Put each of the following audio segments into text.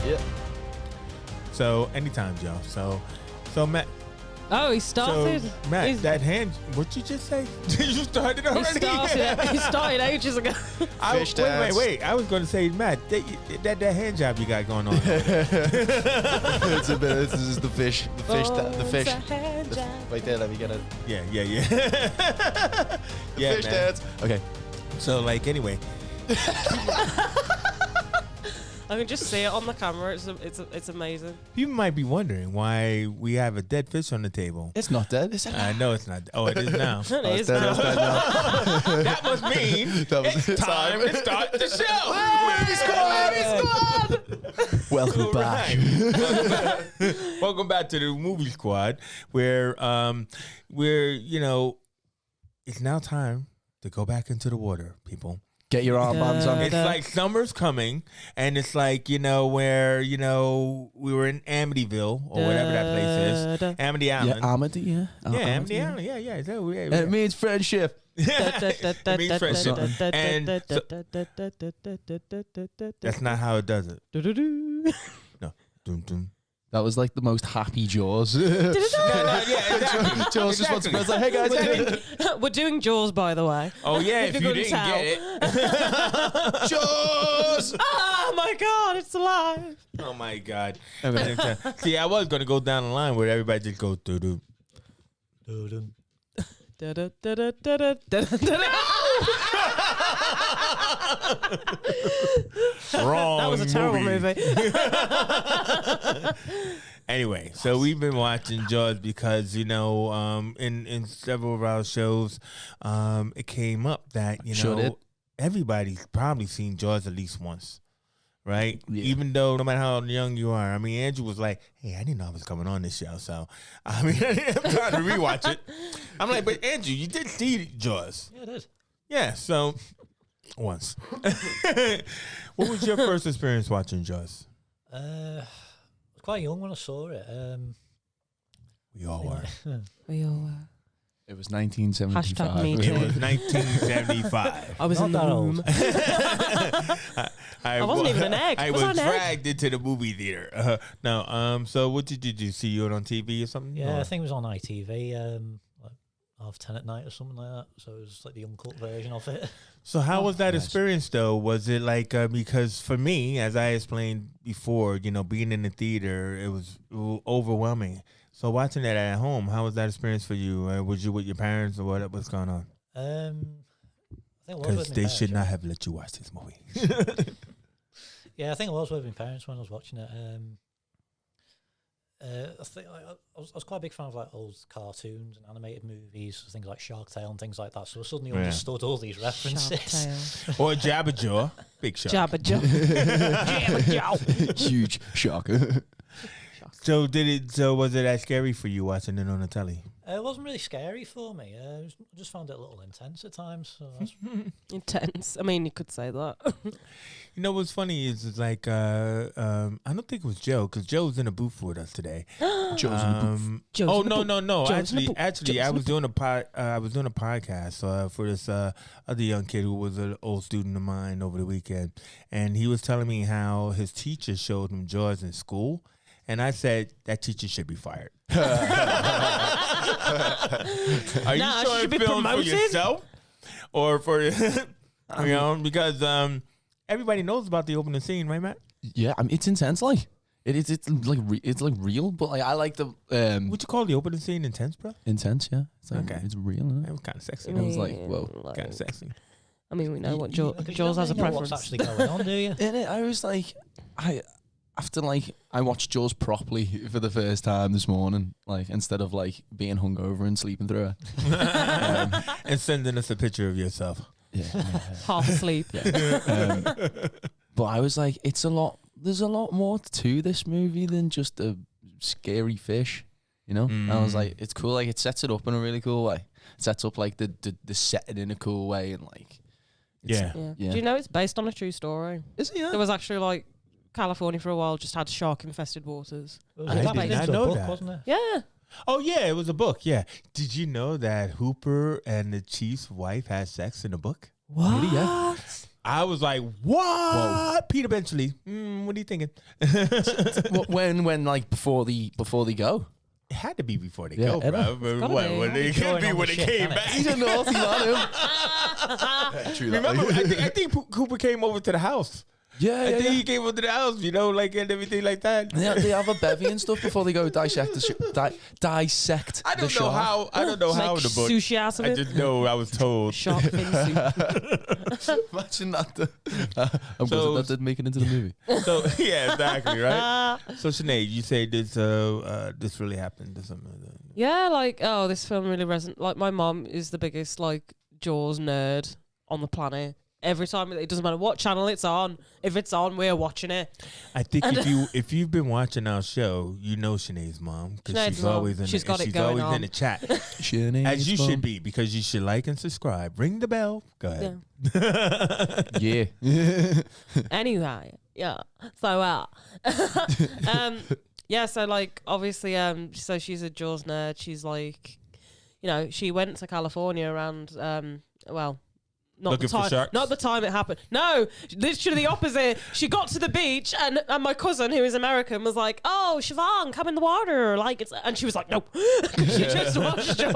Yeah. So anytime, Joe. So Matt. Oh, he started. So Matt, that hand. What you just say? You started already. He started ages ago. Wait. I was going to say, Matt, that hand job you got going on. It's a bit. This is the fish. The fish. The fish. Wait there. Let me get it. Yeah. The fish dance. Okay. So anyway. I can just see it on the camera. It's amazing. You might be wondering why we have a dead fish on the table. It's not dead, is it? I know it's not. Oh, it is now. It is now. That must mean it's time to start the show. Movie Squad! Welcome back. Welcome back to the Movie Squad, where it's now time to go back into the water, people. Get your armbands on. It's like summer's coming, and it's like, where, we were in Amityville, or whatever that place is. Amity Island. Yeah, Amity, yeah. Amity Island, yeah. It means friendship. It means friendship. And that's not how it does it. No. Dum-dum. That was like the most happy Jaws. Yeah, exactly. Jaws just wants to be like, hey guys. We're doing Jaws, by the way. Oh, yeah, if you didn't get it. Jaws! Oh, my God, it's alive. Oh, my God. See, I was going to go down the line where everybody just goes, doo-doo. Doo-doo. Wrong. That was a terrible movie. Anyway, so we've been watching Jaws because, in several of our shows, it came up that, everybody's probably seen Jaws at least once. Right? Yeah. Even though no matter how young you are. I mean, Andrew was like, hey, I didn't know I was coming on this show. So, I mean, I'm trying to rewatch it. I'm like, but Andrew, you did see Jaws. Yeah, I did. Yeah, so once. What was your first experience watching Jaws? I was quite young when I saw it. We all were. We all were. It was 1975. Me too. It was 1975. I was Not in the that room. old. I wasn't even an egg. I Was was I an egg? dragged into the movie theater. So what did you see it on TV or something? Yeah, or? I think it was on ITV, like 10:30 at night or something like that. So it was like the uncut version of it. So how was that experience though? Was it like because for me, as I explained before, being in the theater, it was overwhelming. So watching that at home, how was that experience for you? Was you with your parents or what's going on? I think because they should not have let you watch this movie. Yeah, I think I was with my parents when I was watching it. I think I was quite a big fan of like old cartoons and animated movies, things like Shark Tale and things like that. So I suddenly understood all these references. Or Jabba Jaw, big shark. Jabba Jaw. Jabba Jaw. Huge shark. So was it as scary for you watching it on the telly? It wasn't really scary for me. I just found it a little intense at times. So Intense. I mean, you could say that. What's funny is it's like I don't think it was Joe because Joe was in a booth with us today. Joe's in the booth. No. Actually, I was doing a podcast for this other young kid who was an old student of mine over the weekend, and he was telling me how his teacher showed him Jaws in school. And I said, that teacher should be fired. Are you showing film for yourself? Or for, because everybody knows about the opening scene, right, Matt? Yeah, I mean, it's intense, like. It's like real, but like I like the... Would you call the opening scene intense, bro? Intense, yeah. It's like, okay. It's real, isn't it? It was kind of sexy. I was like, whoa. Kind of sexy. I mean, we know what Jaws has a preference. What's actually going on, do you? I was like... I watched Jaws properly for the first time this morning, like instead of like being hungover and sleeping through it, and sending us a picture of yourself. Yeah. Half asleep. But I was like, there's a lot more to this movie than just a scary fish, And I was like, it's cool, like it sets it up in a really cool way. It sets up like the setting in a cool way, and like, yeah. Do you know it's based on a true story? Is it? Yeah. There was actually like. California for a while just had shark-infested waters. I did not know that. Wasn't it? Yeah. Oh, yeah, it was a book, yeah. Did you know that Hooper and the chief's wife had sex in the book? What? Really, yeah. I was like, what? Whoa. Peter Benchley. What are you thinking? when like before they go? It had to be before they go, bro. When they came back. He's a naughty man. Remember, I think Cooper came over to the house. I think he came over to the house, you know, like and everything like that. They have a bevy and stuff before they go dissect dissect. I don't know how. I don't know how in the book. Sushi out of it. I just know I was told. Shark fin soup. Imagine that. I'm glad that didn't make it into the movie. So yeah, exactly right. So Sinead, you say this really happened or something like that? Yeah, like this film really resonates. Like my mom is the biggest like Jaws nerd on the planet. Every time, it doesn't matter what channel it's on. If it's on, we're watching it. I think if you've been watching our show, you know Sinead's mom because she's always in the chat. As you should be, because you should like and subscribe. Ring the bell. Go ahead. Yeah. Anyway, yeah. So yeah. So like obviously so she's a Jaws nerd. She's like, you know, she went to California around Not the time it happened. No, literally the opposite. She got to the beach and my cousin, who is American, was like, "Oh, Siobhan, come in the water." Like it's, and she was like, "Nope." She just watched Jaws.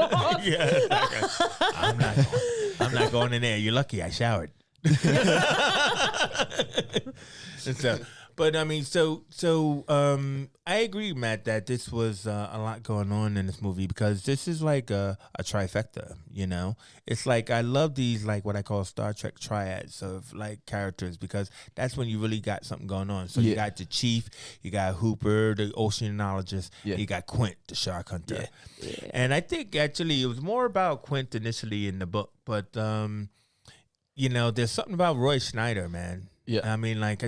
I'm not going in there. You're lucky I showered. But I mean, so I agree, Matt, that this was a lot going on in this movie because this is like a trifecta, you know? It's like I love these, like what I call Star Trek triads of like characters because that's when you really got something going on. So you got the chief, you got Hooper, the oceanologist, you got Quint, the shark hunter. Yeah. And I think actually it was more about Quint initially in the book, but, you know, there's something about Roy Schneider, man. Yeah. I mean, like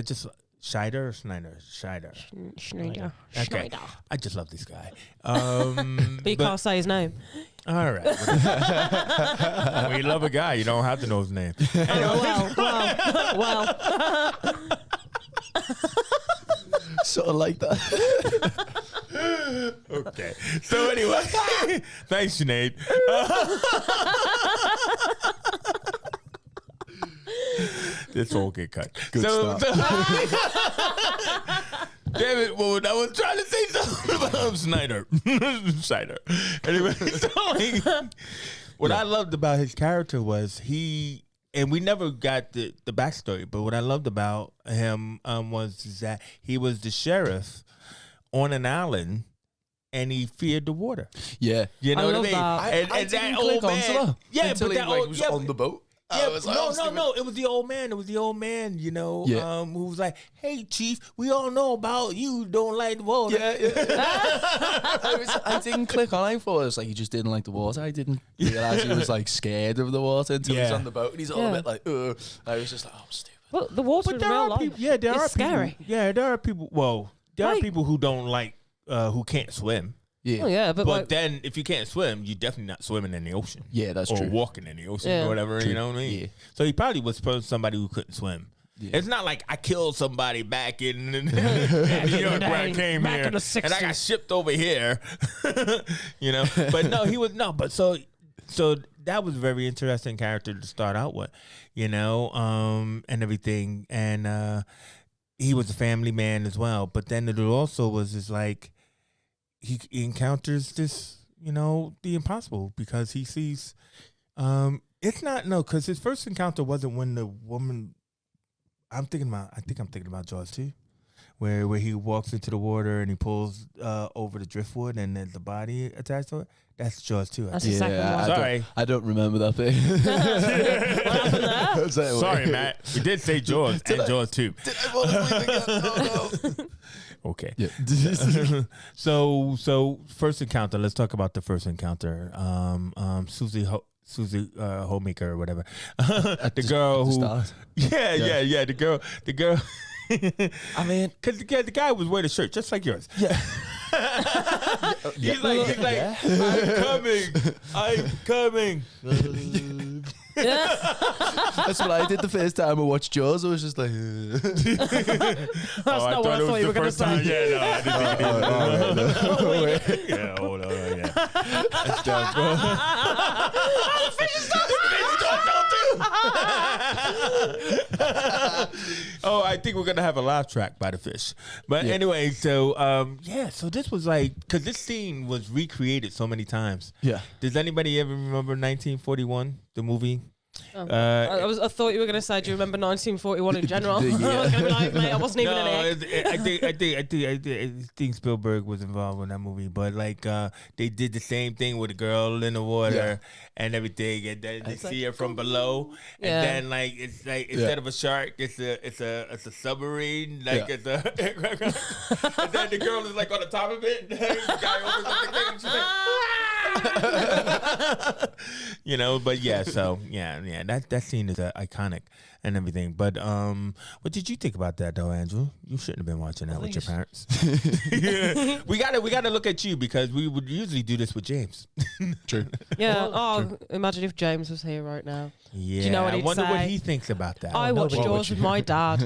Schneider or Schneider? Schneider. Schneider. Okay. Schneider. I just love this guy. But you can't say his name. All right. When you love a guy, you don't have to know his name. Well. Sort of like that. Okay. So anyway, thanks, Sinead. This all get cut. Good stuff. Damn it, well, I was trying to say something about Schneider. Anyway, so what I loved about his character was and we never got the backstory, but what I loved about him was that he was the sheriff on an island and he feared the water. Yeah. You know what I mean? That. And that old man. Yeah, but that was on the boat. Yeah, no. It was the old man. You know, who was like, "Hey, Chief, we all know about you don't like the water." I didn't click on. I thought it was like he just didn't like the water. I didn't realize he was like scared of the water until he's on the boat and he's all a bit like, "Ugh." I was just like, "Oh, I'm stupid." Well, the water in real life. There are scary. People, there are people. Well, there are people who don't like, who can't swim. Yeah. Oh, yeah, but then if you can't swim, you're definitely not swimming in the ocean. Yeah, that's true. Or walking in the ocean or whatever, you know what I mean? Yeah. So he probably was somebody who couldn't swim. Yeah. It's not like I killed somebody back in New York when I came here in the and I got shipped over here. You know? But no, but so that was a very interesting character to start out with, you know, and everything. And he was a family man as well. But then it also was just like he encounters this, you know, the impossible because he sees because his first encounter wasn't when the woman I think I'm thinking about Jaws 2, where he walks into the water and he pulls over the driftwood and there's a body attached to it. That's Jaws 2. That's the second one. Sorry. I don't remember that bit. What happened there? Sorry, Matt. We did say Jaws and Jaws 2. Did I fall asleep again? Oh, no. Okay. Yeah. So first encounter. Let's talk about the first encounter. Susie Homemaker or whatever. The girl who. The girl. I mean, because the guy was wearing a shirt just like yours. Yeah. He's like, I'm coming. That's what I did the first time I watched Jaws. I was just like, That's not what I thought you were going to say. Yeah, no, I didn't think it. Yeah, hold on. Yeah. That's dumb, bro. The fish is talking. Oh, I think we're gonna have a laugh track by the fish. But anyway, so so this was like, because this scene was recreated so many times. Yeah. Does anybody ever remember 1941, the movie? I thought you were going to say, do you remember 1941 in general? I was going to be like, mate, I wasn't even an egg. I think Spielberg was involved in that movie, but like they did the same thing with a girl in the water and everything, and then they see her from below, and then like it's like instead of a shark, it's a submarine, like it's a, and then the girl is like on the top of it, and the guy opens up the thing, and she's like, you know, but yeah, that scene is iconic and everything. But what did you think about that though, Andrew? You shouldn't have been watching that with your parents. we gotta look at you, because we would usually do this with James. True. Yeah. Imagine if James was here right now. Yeah. Do you know what he'd I wonder say? what he thinks about that. I watched Jaws with my dad.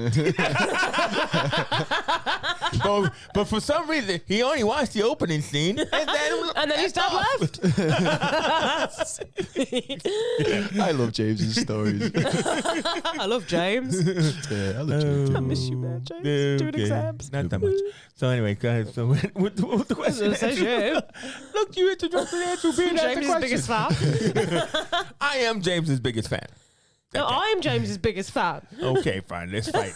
but for some reason, he only watched the opening scene, and then his dad left. I love James's stories. I love James. I love James. I miss you, man, James. Doing exams. Not that much. So anyway, go ahead. So what the question? Says you. Look, you interrupted Andrew being James's biggest fan. I am James's biggest fan. No, I am James's biggest fan. Okay, fine. Let's fight.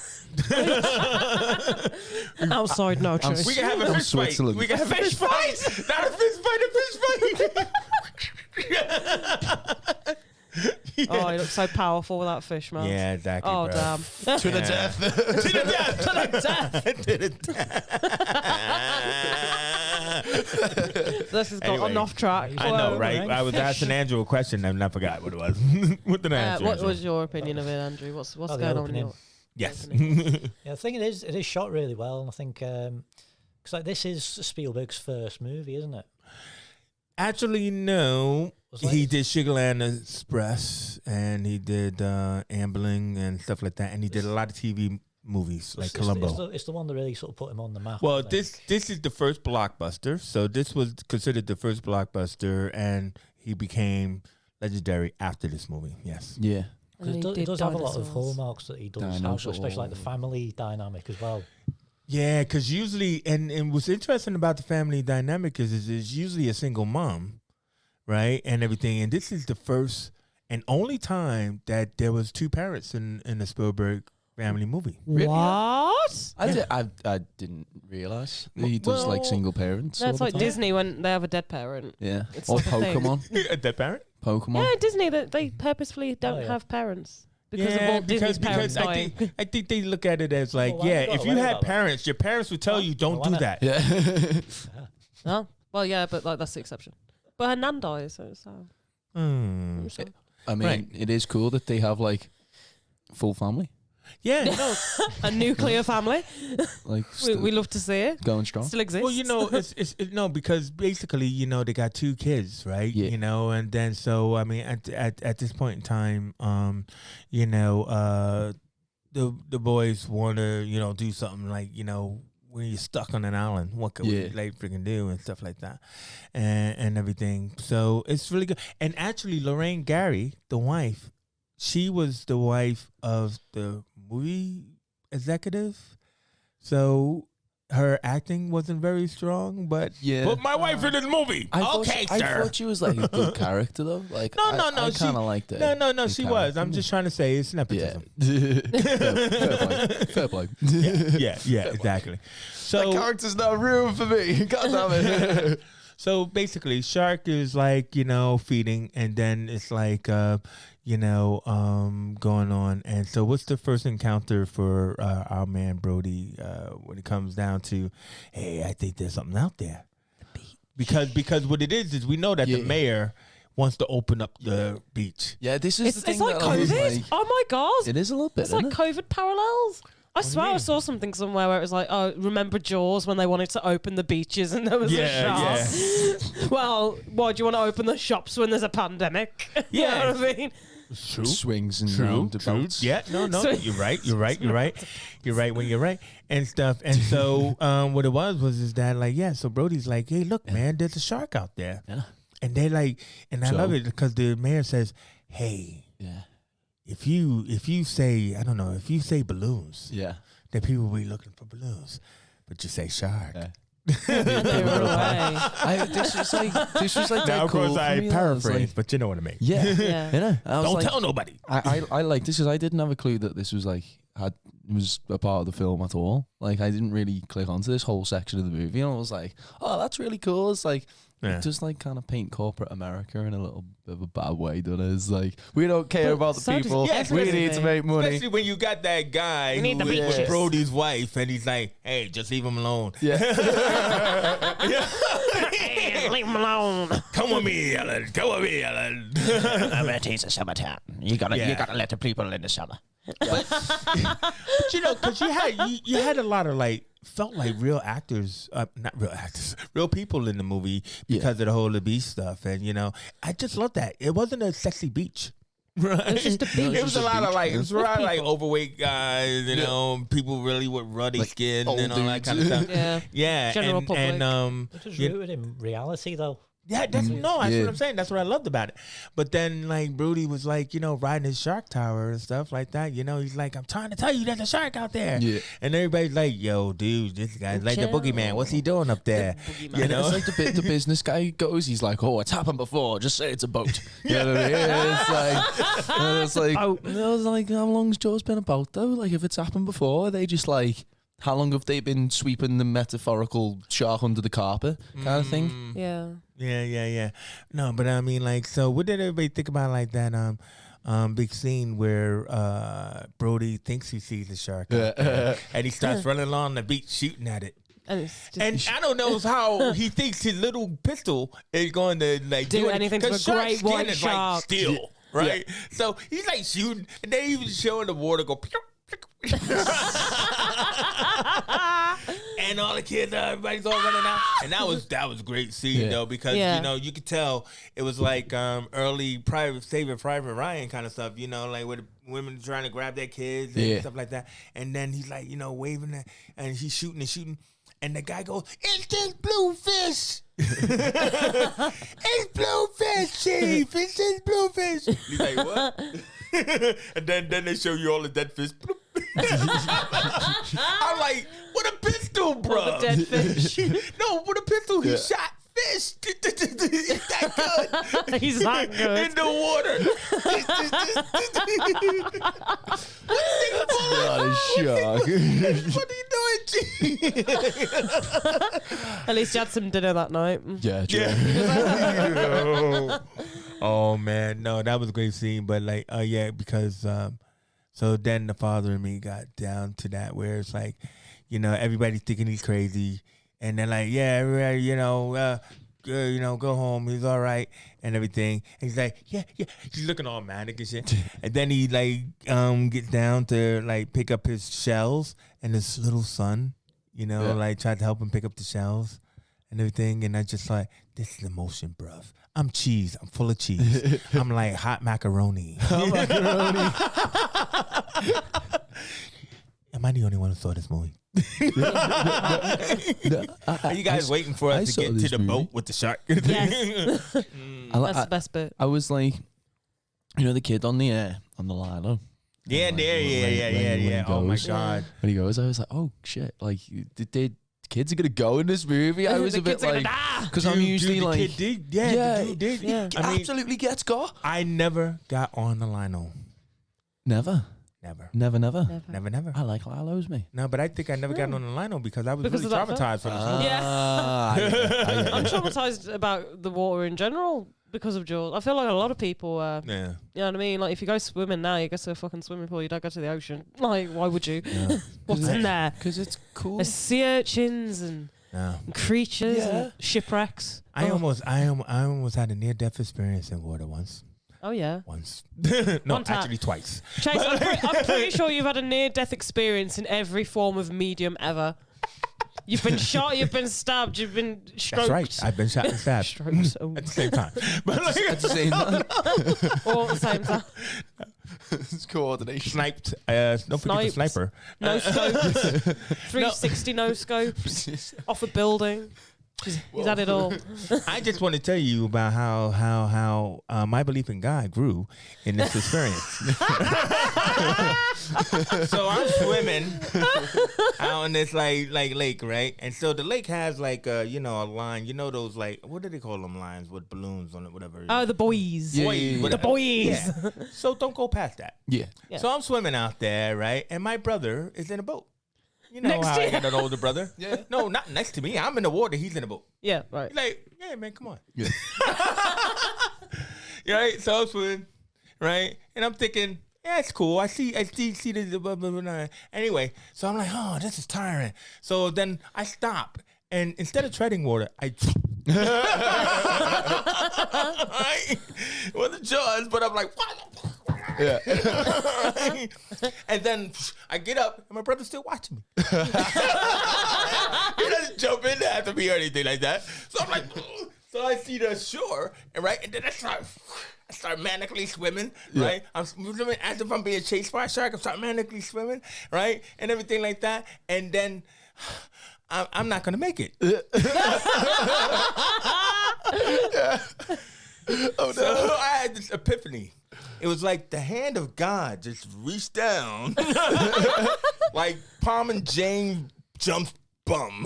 Outside, no choice. We can have a fish fight. We can have a fish fight. Not a fish fight. A fish fight. Oh, he looks so powerful with that fish, man. Yeah, exactly. Oh, bro. damn. To the death. To the death. To the death. To the death. This has got off track. I know, right? I was asking Andrew a question and I forgot what it was. What did I answer? What was your opinion of it, Andrew? What's going on in your... Yes. Yeah, I think it is shot really well, and I think because like this is Spielberg's first movie, isn't it? Actually, no. Like he did Sugarland Express, and he did Ambling and stuff like that, and he did a lot of TV movies like Columbo. It's the one that really sort of put him on the map. Well, this is the first blockbuster, so this was considered the first blockbuster, and he became legendary after this movie. Yes. Yeah. It does have a lot of hallmarks that he does have, especially like the family dynamic as well. Yeah, because usually, and what's interesting about the family dynamic is it's usually a single mom, right, and everything. And this is the first and only time that there was two parents in a Spielberg family movie. What? I didn't realize he does like single parents. That's like Disney when they have a dead parent. Yeah. It's Or like a thing. Pokemon. A dead parent? Pokemon. Yeah, Disney, they purposefully don't have parents. Because of Walt Disney's parents dying. I think they look at it as like, Well, if you had parents, your parents would tell you don't do that. Yeah. Oh, well, yeah, but like that's the exception. But her nan dies, so it's I'm sorry. I mean, it is cool that they have like full family. Yeah, no. A nuclear family. Like we love to see it. going strong. Still exists. Well, you know, it's no, because basically, you know, they got two kids, right? Yeah. You know, and then so I mean, at this point in time, you know, the boys want to, you know, do something like, you know, when you're stuck on an island, what could we like freaking do and stuff like that, and everything. So it's really good. And actually, Lorraine Gary, the wife, she was the wife of the movie executive. So her acting wasn't very strong, but put my wife in this movie. I thought she was like a good character though. Like No, I kind of liked it. No, she was. I'm just trying to say it's nepotism. Fair play. Yeah, exactly. So that character's not real for me. God damn it. So basically, Shark is like, you know, feeding, and then it's like, you know, going on. And so what's the first encounter for our man Brody when it comes down to, hey, I think there's something out there. The beach. Because what it is we know that the mayor wants to open up the beach. Yeah, this is the thing. It's like COVID. Oh my God. It is a little bit. It's like COVID parallels. I swear I saw something somewhere where it was like, oh, remember Jaws when they wanted to open the beaches and there was a shark? Yeah. Well, why do you want to open the shops when there's a pandemic? You know what I mean? True. Swings and roundabouts. Yeah, no, you're right. You're right when you're right and stuff. And so what it was that like, so Brody's like, hey, look, man, there's a shark out there. Yeah. And they like, and I love it because the mayor says, hey, if you say, I don't know, if you say balloons, Yeah. then people will be looking for balloons. But you say shark. Yeah. They were away. This was like Now, of course, cool I for me, paraphrase, like, but you know what I mean. yeah, Yeah. you know. I was Don't like, tell nobody. I like this because I didn't have a clue that this was like was a part of the film at all. Like I didn't really click onto this whole section of the movie, and I was like, oh, that's really cool. It's like. Yeah. Just like kind of paint corporate America in a little bit of a bad way, doesn't it? It's like we don't care about the so does people. everybody. We need to make money. Especially when you got that guy We need who the is with beaches. Brody's wife, and he's like, "Hey, just leave him alone. Yeah. Hey, leave him alone. Come with me, Ellen. Come with me, Ellen." It's a summertime. You gotta let the people in the summer. But you know, because you had a lot of felt like real actors, not real actors, real people in the movie because of the whole beach stuff, and you know, I just love that. It wasn't a sexy beach. Right. It was just a beach. It was a lot of overweight guys, you know, people really with ruddy skin and all that kind of stuff. Yeah. Yeah. General public. It was rooted in reality, though. Yeah, that's what I'm saying. That's what I loved about it. But then, like, Brody was like, you know, riding his shark tower and stuff like that. You know, he's like, I'm trying to tell you there's a shark out there. Yeah. And everybody's like, yo, dude, this guy's like the boogeyman. What's he doing up there? You know, it's like the business guy goes. He's like, oh, it's happened before. Just say it's a boat. You know what I mean? It's like, I was like, how long's Joe's been about though? Like, if it's happened before, are they just like. How long have they been sweeping the metaphorical shark under the carpet kind of thing? Yeah. Yeah. No, but I mean, like, so what did everybody think about like that big scene where Brody thinks he sees a shark out there, and he starts running along the beach shooting at it. And I don't know how he thinks his little pistol is going to like do anything to a great white shark. Like steel, right? Yeah. So he's like shooting, and they even showing the water go. And all the kids, everybody's all running out, and that was a great scene though, because you know, you could tell it was like early Saving Private Ryan kind of stuff, you know, like with women trying to grab their kids and stuff like that, and then he's like, you know, waving that, and he's shooting, and the guy goes, "It's this bluefish." It's bluefish, Chief. It's this bluefish. He's like, what? And then they show you all the dead fish. I'm like, what a pistol, bro. All the dead fish. No, what a pistol. He shot fish. He's that good. He's that good. In the water. What are you doing, G? At least you had some dinner that night. Yeah, true. Oh man, no, that was a great scene. But like, because so then the father and me got down to that where it's like, you know, everybody's thinking he's crazy, and they're like, yeah, everybody, you know, go home, he's all right and everything. And he's like, yeah, he's looking all manic and shit. And then he like gets down to like pick up his shells, and his little son, you know, like tried to help him pick up the shells and everything. And I just like, this is emotion, bruv. I'm cheese. I'm full of cheese. I'm like hot macaroni. Am I the only one who saw this movie? Are you guys waiting for us to get to the boat with the shark? Yes. That's the best bit. I was like, you know, the kid on the lilo. Yeah. Oh my God. When he goes, I was like, oh shit! Like, did kids are gonna go in this movie? I was a bit like, because I'm usually like, the kid did. He absolutely gets got. I never got on the lino. Never. I like lilos, me. No, but I think I never got on the lino because I was really traumatized from this movie. Yeah. I'm traumatized about the water in general because of Jaws. I feel like a lot of people, you know what I mean? Like, if you go swimming now, you go to a fucking swimming pool, you don't go to the ocean. Like, why would you? Yeah. What's in there? Because it's cool. There's sea urchins and creatures and shipwrecks. I almost had a near-death experience in water once. Oh, yeah. Once. No, actually twice. Chase, I'm pretty sure you've had a near-death experience in every form of medium ever. You've been shot, you've been stabbed, you've been stroked. That's right. I've been shot and stabbed. Strokes. At the same time. But like, at the same time. All at the same time. It's coordination. Sniped. Don't forget the sniper. No scopes. 360 no scopes. Off a building. He's had it all. I just want to tell you about how my belief in God grew in this experience. So I'm swimming out in this like lake, right? And so the lake has like a line. You know those like, what do they call them, lines with balloons on it, whatever. Oh, the boys. Yeah. The boys. Yeah. So don't go past that. Yeah. So I'm swimming out there, right? And my brother is in a boat. You know Next how to I you. got an older brother? Yeah. No, not next to me. I'm in the water. He's in the boat. Yeah, right. He's like, yeah, man, come on. Yeah. Right? So I'm swimming, right? And I'm thinking, yeah, it's cool. I see the blah, blah, blah. Anyway, so I'm like, oh, this is tiring. So then I stop. And instead of treading water, I right? With the jaws, but I'm like, what? Yeah. And then I get up, and my brother's still watching me. He doesn't jump in after me or anything like that. So I'm like, so I see the shore, and then I start manically swimming, right? I'm swimming as if I'm being chased by a shark. I start manically swimming, right? And everything like that. And then I'm not going to make it. Oh, no. So I had this epiphany. It was like the hand of God just reached down, like Palm and Jane jumps bum.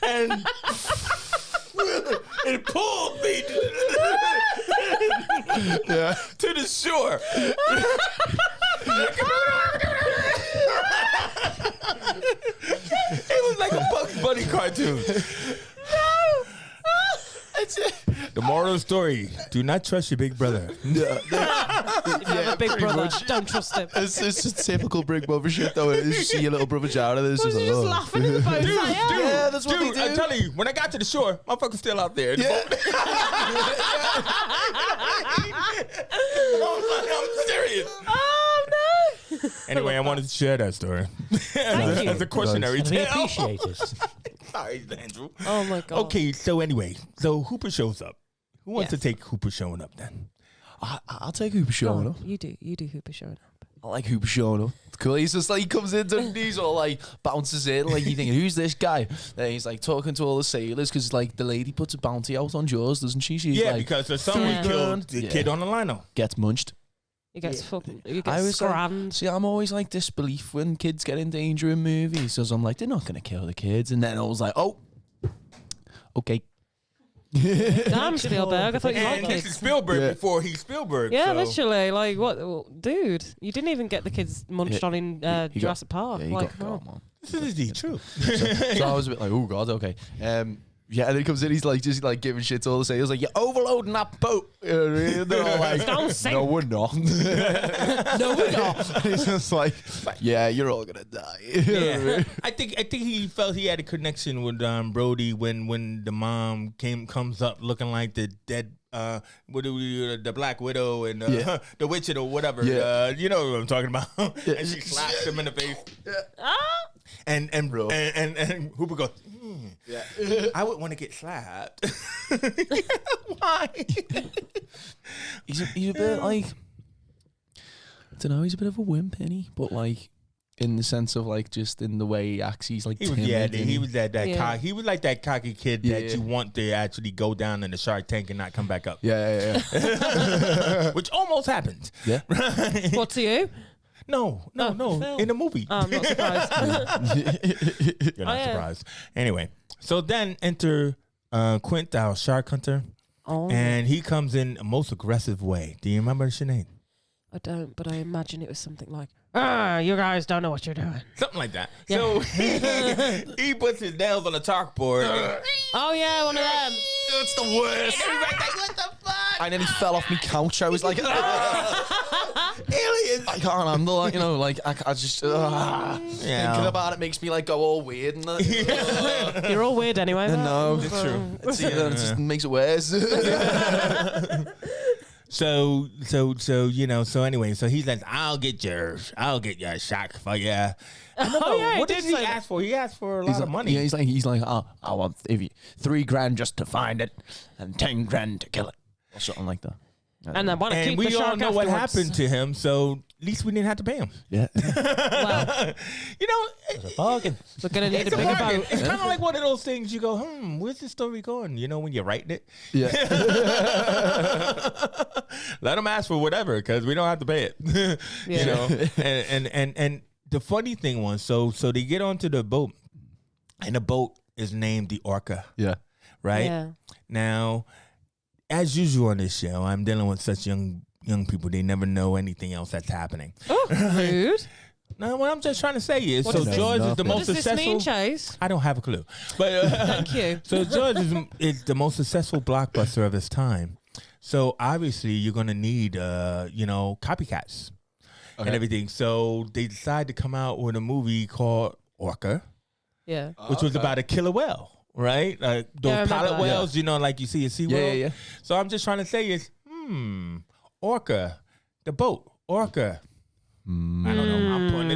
And it pulled me to the shore. It was like a Bugs Bunny cartoon. The moral of the story: do not trust your big brother. If you have a big brother, don't trust him. It's just typical big brother shit, though. You see your little brother Jared. Was he just laughing in the boat? Dude, Yeah, that's what they do. I'm telling you, when I got to the shore, motherfucker's still out there. Yeah. I'm serious. Oh, no. Anyway, I wanted to share that story. Thank you. As a cautionary And we tale. appreciate it. Sorry, Andrew. Oh, my God. Okay, so anyway, so Hooper shows up. Who wants Yes. to take Hooper showing up then? I'll take Hooper showing up. You do Hooper showing up. I like Hooper showing up. It's cool. He's just like, he comes in and he's all like, bounces in. Like, you thinking, who's this guy? Then he's like talking to all the sailors because, like, the lady puts a bounty out on Jaws, doesn't she? She's Yeah, like, because there's someone Yeah. killed the kid on the lino. gets munched. He gets fucking. He I gets was like, scrammed. see, I'm always like disbelief when kids get in danger in movies. So I'm like, they're not going to kill the kids. And then I was like, oh, okay. Damn, Spielberg. I thought you And liked this is kids. Spielberg Yeah. before he's Spielberg. Yeah, so. literally. Like, what? Dude, you didn't even get the kids munched Yeah. on in Jurassic Park. Yeah, he like, got come on. got, man. This is indeed true. So I was a bit like, oh, God, okay. Yeah, and then he comes in, he's like, just like giving shit to all the sailors, like, you're overloading that boat. You know what I mean? And they're all like, Don't sing. no, we're not. No, we're not. He's just like, yeah, you're all gonna die. You know what I Yeah, mean? I think he felt he had a connection with Brody when the mom comes up looking like the dead the Black Widow and Yeah. the Witch or whatever. Yeah. You know what I'm talking about. Yeah. And she slaps him in the face. Ah! And Bro. Hooper goes, Yeah. I would want to get slapped. Why? He's a bit like, I don't know, he's a bit of a wimp, isn't he? But like, in the sense of like, just in the way he acts, he's like He was, timid. he was that Yeah. cock. He was like that cocky kid that Yeah. you want to actually go down in the Shark Tank and not come back up. Yeah. Which almost happened. Yeah. Right? What to you? No. Phil. In the movie. Oh, I'm not surprised. You're not yeah. surprised. Anyway, so then enter Quint, our shark hunter, Oh, and he comes in a most aggressive way. Do you remember Sinead? I don't, but I imagine it was something like, you guys don't know what you're doing. Something like that. Yeah. So he puts his nails on the chalkboard. Oh, yeah, one of them. It's the worst. Everybody's like, what the fuck? I nearly fell off my couch. I was like, Aliens. I can't handle that, you know, like, I just, thinking about it makes me like go all weird and that. You're all weird anyway. No, It's true. It just makes it worse. So anyway, so he's like, I'll get your shark for you. Yeah, What he did did he say ask for? He asked for a lot of money. Yeah, he's like, oh, I want $3,000 just to find it and $10,000 to kill it, or something like that. And I want to And keep we the all shark know what afterwards. happened to him. So least we didn't have to pay him. Yeah. Well, You know, It's a bargain. we're gonna need it's a bigger bargain. boat. It's kind of like one of those things you go, where's the story going? You know, when you're writing it. Yeah. Let them ask for whatever because we don't have to pay it. Yeah. You know, and the funny thing was, so they get onto the boat, and the boat is named the Orca, Yeah. right? Yeah. Now, as usual on this show, I'm dealing with such young people. They never know anything else that's happening. Oh, rude. No, what I'm just trying to say is, What so does George is the What most What does this successful. mean, Chase? I don't have a clue, but Thank you. so George is the most successful blockbuster of his time. So obviously, you're gonna need copycats and everything. So they decide to come out with a movie called Orca, Yeah. which was about a killer whale, right? Those remember pilot that. whales, like you see at SeaWorld. Yeah. So I'm just trying to say is, Orca, the boat, Orca. I don't know. I'm putting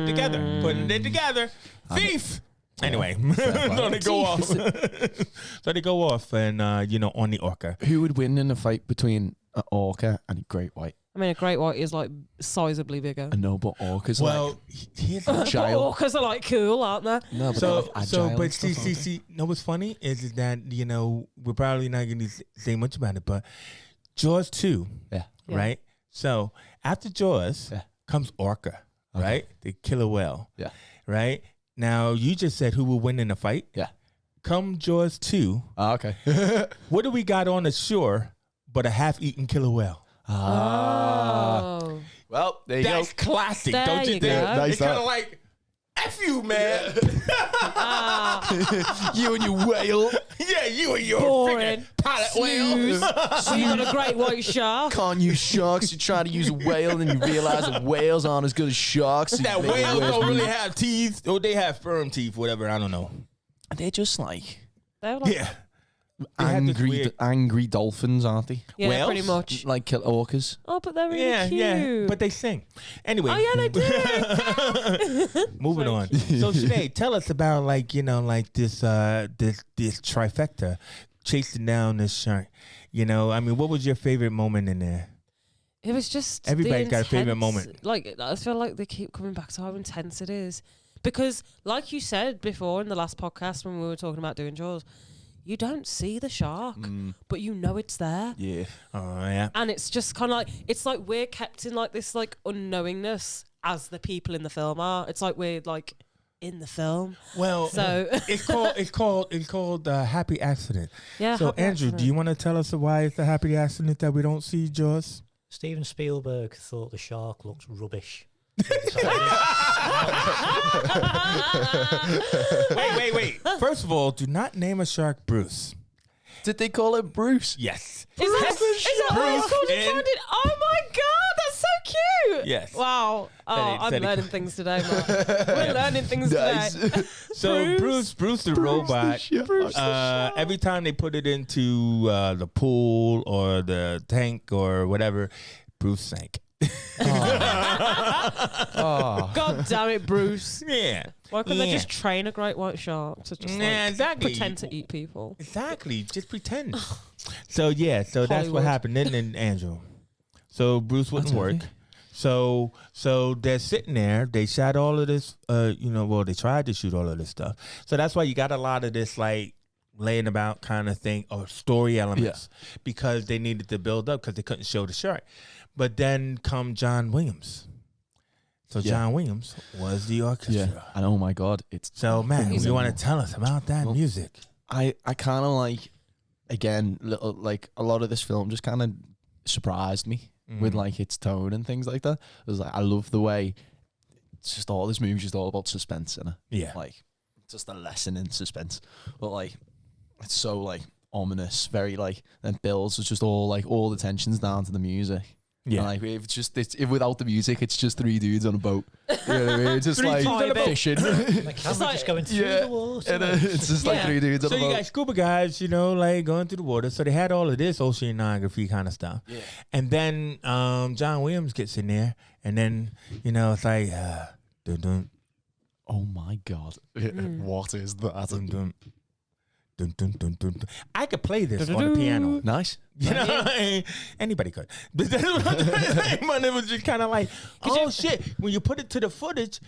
it together. Thief. Anyway, so they go off. So they go off and, on the Orca. Who would win in a fight between an orca and a great white? I mean, a great white is like sizably bigger. I know, but orcas Well, here's the But agile. orcas are like cool, aren't they? No, but So, they're like agile but and stuff, aren't they? see, know what's funny is that, we're probably not going to say much about it, but Jaws 2, Yeah. right? So, after Jaws comes Orca, right? The killer whale, Yeah. right? Now, you just said who will win in a fight. Yeah. Come Jaws 2, Okay. what do we got on the shore but a half-eaten killer whale? Oh. Well, there you That's go. classic, There don't you you think? go. Nice It's kind that. of like, F you, man. You and your whale. Yeah, you and your Boring. freaking pilot Snooze. whale. So you got a great white shark. Can't use sharks. You try to use a whale, and you realize that whales aren't as good as sharks. So That you make whales it don't worse. really have teeth, or they have firm teeth, whatever. I don't know. They're just like They're like, Yeah, They have this weird- angry dolphins, aren't they? yeah, whales? pretty much. Like killer orcas. Oh, but they're really yeah, cute. yeah. But they sing. Anyway. Oh, yeah, they do. Moving on. So Sinead, tell us about this trifecta chasing down this shark. What was your favorite moment in there? It was just Everybody's the got a favorite intense- moment. Like, I feel like they keep coming back to how intense it is. Because, like you said before in the last podcast when we were talking about doing Jaws, you don't see the shark, but you know it's there. Yeah. Oh yeah. And it's just kind of like, it's like we're kept in like this like unknowingness as the people in the film are. It's like we're like in the film. Well, So it's called Happy Accident. yeah. So happy Andrew, accident. do you want to tell us why it's a happy accident that we don't see Jaws? Steven Spielberg thought the shark looked rubbish. Wait. First of all, do not name a shark Bruce. Did they call it Bruce? Yes. Is that what it's called? You in- found it? Oh my god, that's so cute. Yes. Wow. Oh, I'm said he- learning things today, Mark. We're learning things today. So Bruce the robot. Every time they put it into the pool or the tank or whatever, Bruce sank. Oh. God damn it, Bruce. Yeah. Why couldn't they Yeah. just train a great white shark to just Yeah, exactly. pretend to eat people? Exactly. Just pretend. So that's what Hollywood. happened. Then Andrew. So Bruce wouldn't work. So they're sitting there. They shot all of this. They tried to shoot all of this stuff. So that's why you got a lot of this like laying about kind of thing or story elements because they needed to build up because they couldn't show the shark. But then come John Williams. So John Williams was the orchestra. Yeah. And oh my God, it's So man, He's you want amazing. to tell us about that music? I kind of like, again, little like a lot of this film just kind of surprised me with like its tone and things like that. It was like I love the way it's just all this movie's just all about suspense in it. Yeah. Like just a lesson in suspense, but like it's so like ominous, very like then builds. It's just all like all the tensions down to the music. Yeah. And, like if without the music, it's just three dudes on a boat. You know what I mean? It's just Three like dudes on a boat. fishing. The camera like- just going through the water. And, it's just like Yeah. three dudes on So a you boat. got scuba guys, like going through the water. So they had all of this oceanography kind of stuff. Yeah. And then John Williams gets in there, and then it's like, dun dun Oh my God. What is that? dun dun Dun, dun, dun, dun, dun. I could play this on the piano. Nice. You know, anybody could. But it was just kind of like, oh shit. When you put it to the footage,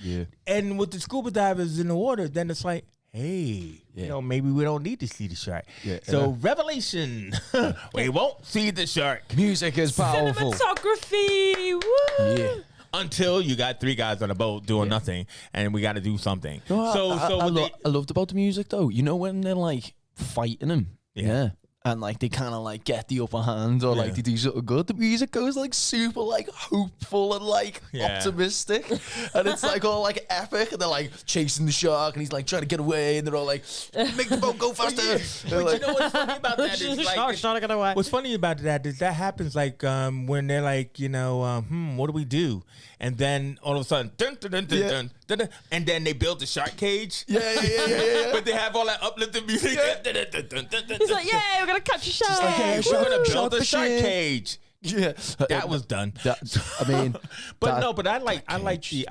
and with the scuba divers in the water, then it's like, hey, you know, maybe we don't need to see the shark. So revelation, we won't see the shark. Music is powerful. Cinematography. Woo. Yeah. Until you got 3 guys on a boat doing nothing, and we got to do something. No, I loved about the music though. You know when they're like fighting him, and like they kind of like get the upper hand or like they do something good. The music goes like super like hopeful and like optimistic, and it's like all like epic. And they're like chasing the shark, and he's like trying to get away, and they're all like, "Make the boat go faster." But you know what's funny about that is like, trying to get away. What's funny about that is that happens like when they're like, you know, what do we do? And then all of a sudden, dun, dun, dun, dun, dun, dun, dun, and then they build the shark cage. Yeah. But they have all that uplifting music. Yeah. Dun, dun, dun, dun, dun, dun, He's like, yeah, we're gonna catch a shark. Like, we're gonna build a shark shark cage. Yeah, That was done. I mean, But I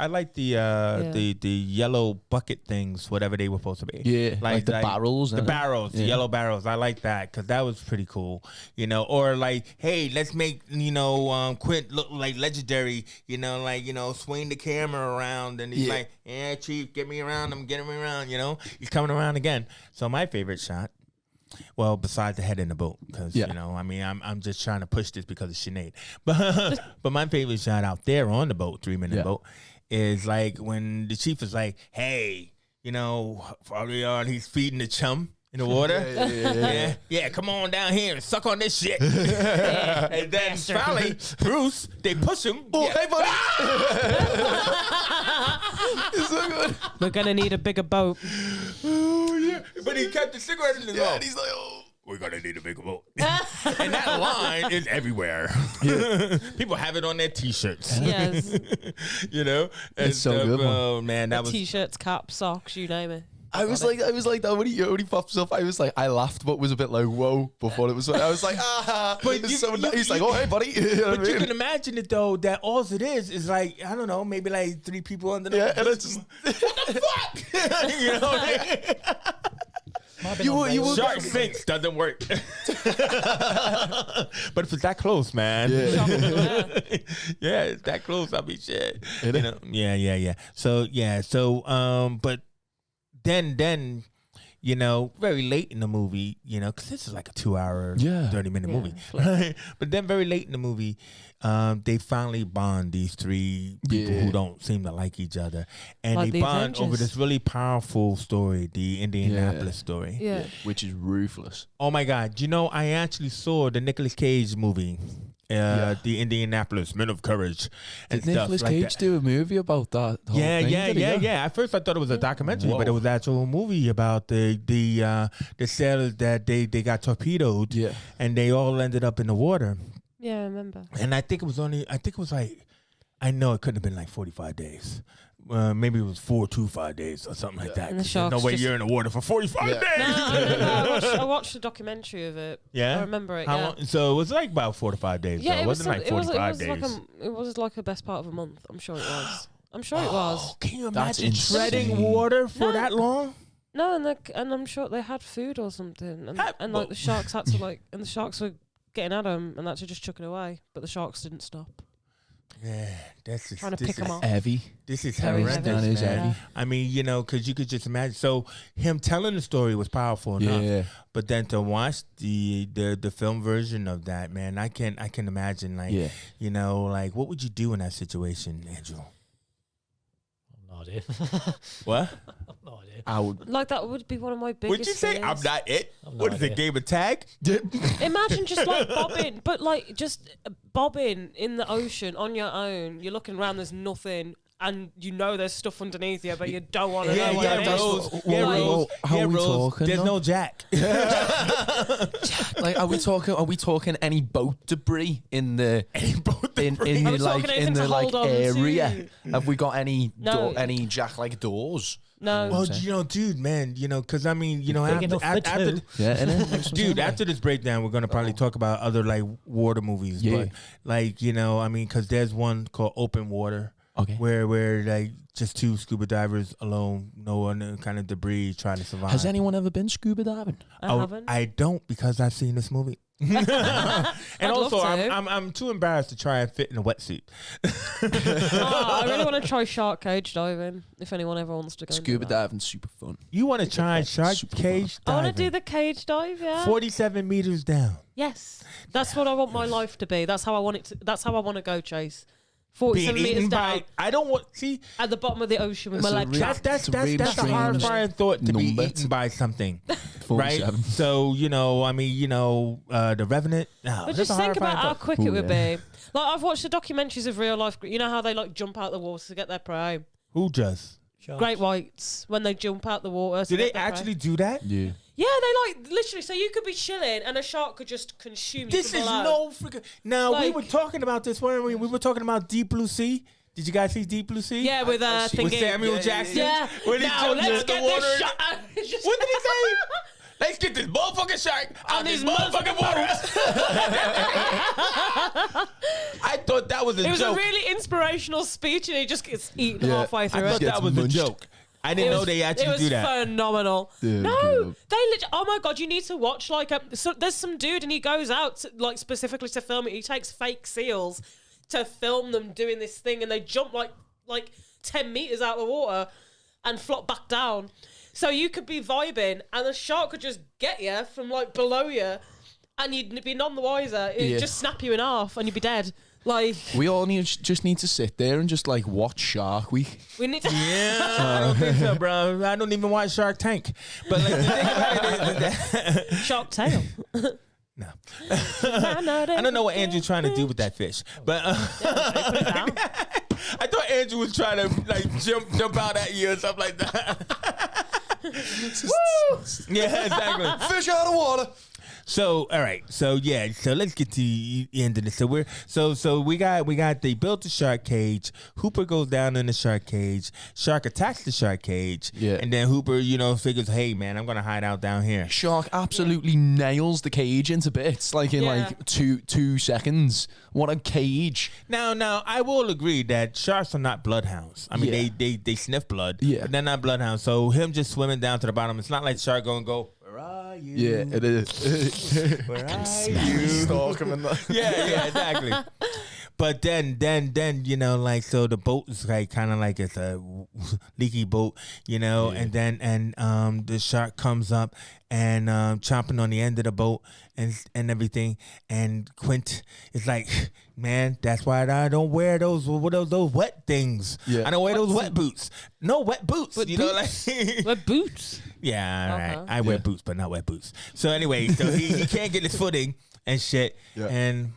like the yellow bucket things, whatever they were supposed to be. Yeah, like the barrels. The barrels, the yellow barrels. I like that because that was pretty cool. You know, or like, hey, let's make Quint look like legendary. You know, like swing the camera around, and he's like, yeah, chief, get me around. I'm getting me around. You know, he's coming around again. So my favorite shot. Well, besides the head in the boat, because you know, I mean, I'm just trying to push this because of Sinead. But my favorite shot out there on the boat, 3-minute boat, is like when the chief is like, "Hey, you know, early on he's feeding the chum in the water. Yeah, come on down here and suck on this shit." And then finally, Bruce, they push him. Oh, hey, buddy. It's so good. We're gonna need a bigger boat. Oh, yeah. But he kept the cigarette in his mouth. And he's like, oh. We're gonna need a bigger boat. And that line is everywhere. People have it on their T-shirts. Yes. You know, and it's so good. Oh man, that was T-shirts, caps, socks, you name it. I was like that when he pops up. I was like, I laughed, but was a bit like, whoa. Before it was, I was like, ah. But it's so nice. He's like, oh, hey, buddy. You know but what I you mean? can imagine it though. That all it is like, I don't know, maybe like 3 people under the. Yeah, and it's just what the fuck. You know what I mean? You Shark sinks doesn't work. But if it's that close, man. Yeah, it's that close. I'll be shit. You know? Yeah. So but then you know, very late in the movie, you know, because this is like a 2-hour, 30-minute movie. Right? But then very late in the movie, they finally bond, these 3 people who don't seem to like each other. And like they bond over this really powerful story, the Indianapolis story. Yeah. which is ruthless. Oh, my God. You know, I actually saw the Nicolas Cage movie. The Indianapolis Men of Courage and Did stuff Nicolas like Cage that. do a movie about that? Whole thing? Yeah. At first, I thought it was a documentary, but it was actual movie about the sailors that they got torpedoed, and they all ended up in the water. Yeah, I remember. And I think it was like, I know it couldn't have been like 45 days. Maybe it was 425 days or something like that. And the 'Cause there's no sharks way just- you're in the water for 45 days. No. I watched the documentary of it. Yeah, I remember it. How long? So it was like about 4 to 5 days. Yeah, though. It wasn't like 45 days. It was like a best part of a month. I'm sure it was. It was. Can you That's imagine treading insane. water for that long? No, and I'm sure they had food or something, and like the sharks had to and the sharks were getting at them and had to just chuck it away, but the sharks didn't stop. Yeah, that's just Trying to pick them off. Heavy. This is Very horrendous, heavy. That is man. heavy. I mean, you know, because you could just imagine. So him telling the story was powerful enough, but then to watch the film version of that, man, I can imagine, like, you know, like what would you do in that situation, Andrew? No idea. What? No idea. I would. Like that would be one of my biggest. Would you say fears. I'm not it? I've no What is idea. it? Game of tag? Imagine just like bobbing, but like just bobbing in the ocean on your own. You're looking around, there's nothing, and you know there's stuff underneath you, but you don't want to know what it is. Rose. Yeah, Rose. How are we Rose. talking, There's though? no Jack. Like, are we talking any boat debris in the in Are we the like talking in anything the to like hold on area? to? Have we got any No. any jack like doors? No. Well, you know, dude, man, you know, because I mean, you know, Big enough for after two. Yeah, innit? dude, after this breakdown, we're gonna probably talk about other like water movies. Yeah. But like, you know, I mean, because there's one called Open Water. Okay. Where like just two scuba divers alone, no one kind of debris trying to survive. Has anyone ever been scuba diving? I haven't. I don't because I've seen this movie. And also, I'm too embarrassed to try and fit in a wetsuit. I really want to try shark cage diving. If anyone ever wants to go, Scuba diving, super fun. You want to try shark cage diving? I want to do the cage dive. Yeah, 47 meters down. Yes, that's what I want my life to be. That's how I want it to. That's how I want to go, Chase. 47 meters down. I don't want at the bottom of the ocean with my legs. That's a horrifying thought to be eaten by something, right? So the Revenant. No, but just think about how quick it would be. Like I've watched the documentaries of real life. You know how they like jump out the water to get their prey. Who does? Sharks. Great whites when they jump out the water. Do they actually do that? Yeah. Yeah, they like literally. So you could be chilling and a shark could just consume you. This is no freaking. Now we were talking about this, weren't we? We were talking about Deep Blue Sea. Did you guys see Deep Blue Sea? Yeah, with Samuel Jackson. Yeah. When he now let's get this shark. What did he say? Let's get this motherfucking shark out this motherfucking water. I thought that was a joke. It was a really inspirational speech, and he just gets eaten halfway through. I thought that was a joke. I didn't know they actually do that. It was phenomenal. Yeah, no, oh my god, you need to watch there's some dude and he goes out to, specifically to film it. He takes fake seals to film them doing this thing, and they jump like 10 meters out of the water and flop back down. So you could be vibing and the shark could just get you from below you, and you'd be none the wiser. It'd just snap you in half and you'd be dead. We all just need to sit there and just watch Shark Week. We need to. Yeah, I don't think so, bro. I don't even watch Shark Tank. But the thing about it is Shark Tale. No. I don't know what Andrew's trying to do with that fish, but Put it down. I thought Andrew was trying to jump out at you or something like that. Woo! Yeah, exactly. Fish out of water. So all right, so let's get to the end of this. So we got they built the shark cage. Hooper goes down in the shark cage. Shark attacks the shark cage. Yeah. And then Hooper, figures, hey man, I'm gonna hide out down here. Shark absolutely nails the cage into bits, in 2 seconds. What a cage! Now I will agree that sharks are not bloodhounds. I mean they sniff blood, but they're not bloodhounds. So him just swimming down to the bottom, it's not like the shark gonna go. Where are you? Yeah, it is. Where are you? Stalk him yeah, exactly. But then, so the boat is kind of like it's a leaky boat, and the shark comes up and chomping on the end of the boat and everything. And Quint is like, man, that's why I don't wear those wet things. Yeah. I don't wear those wet boots. No wet boots. Wet boots. Yeah, all right. I wear boots, but not wet boots. So anyway, so he can't get his footing and shit. Yeah. And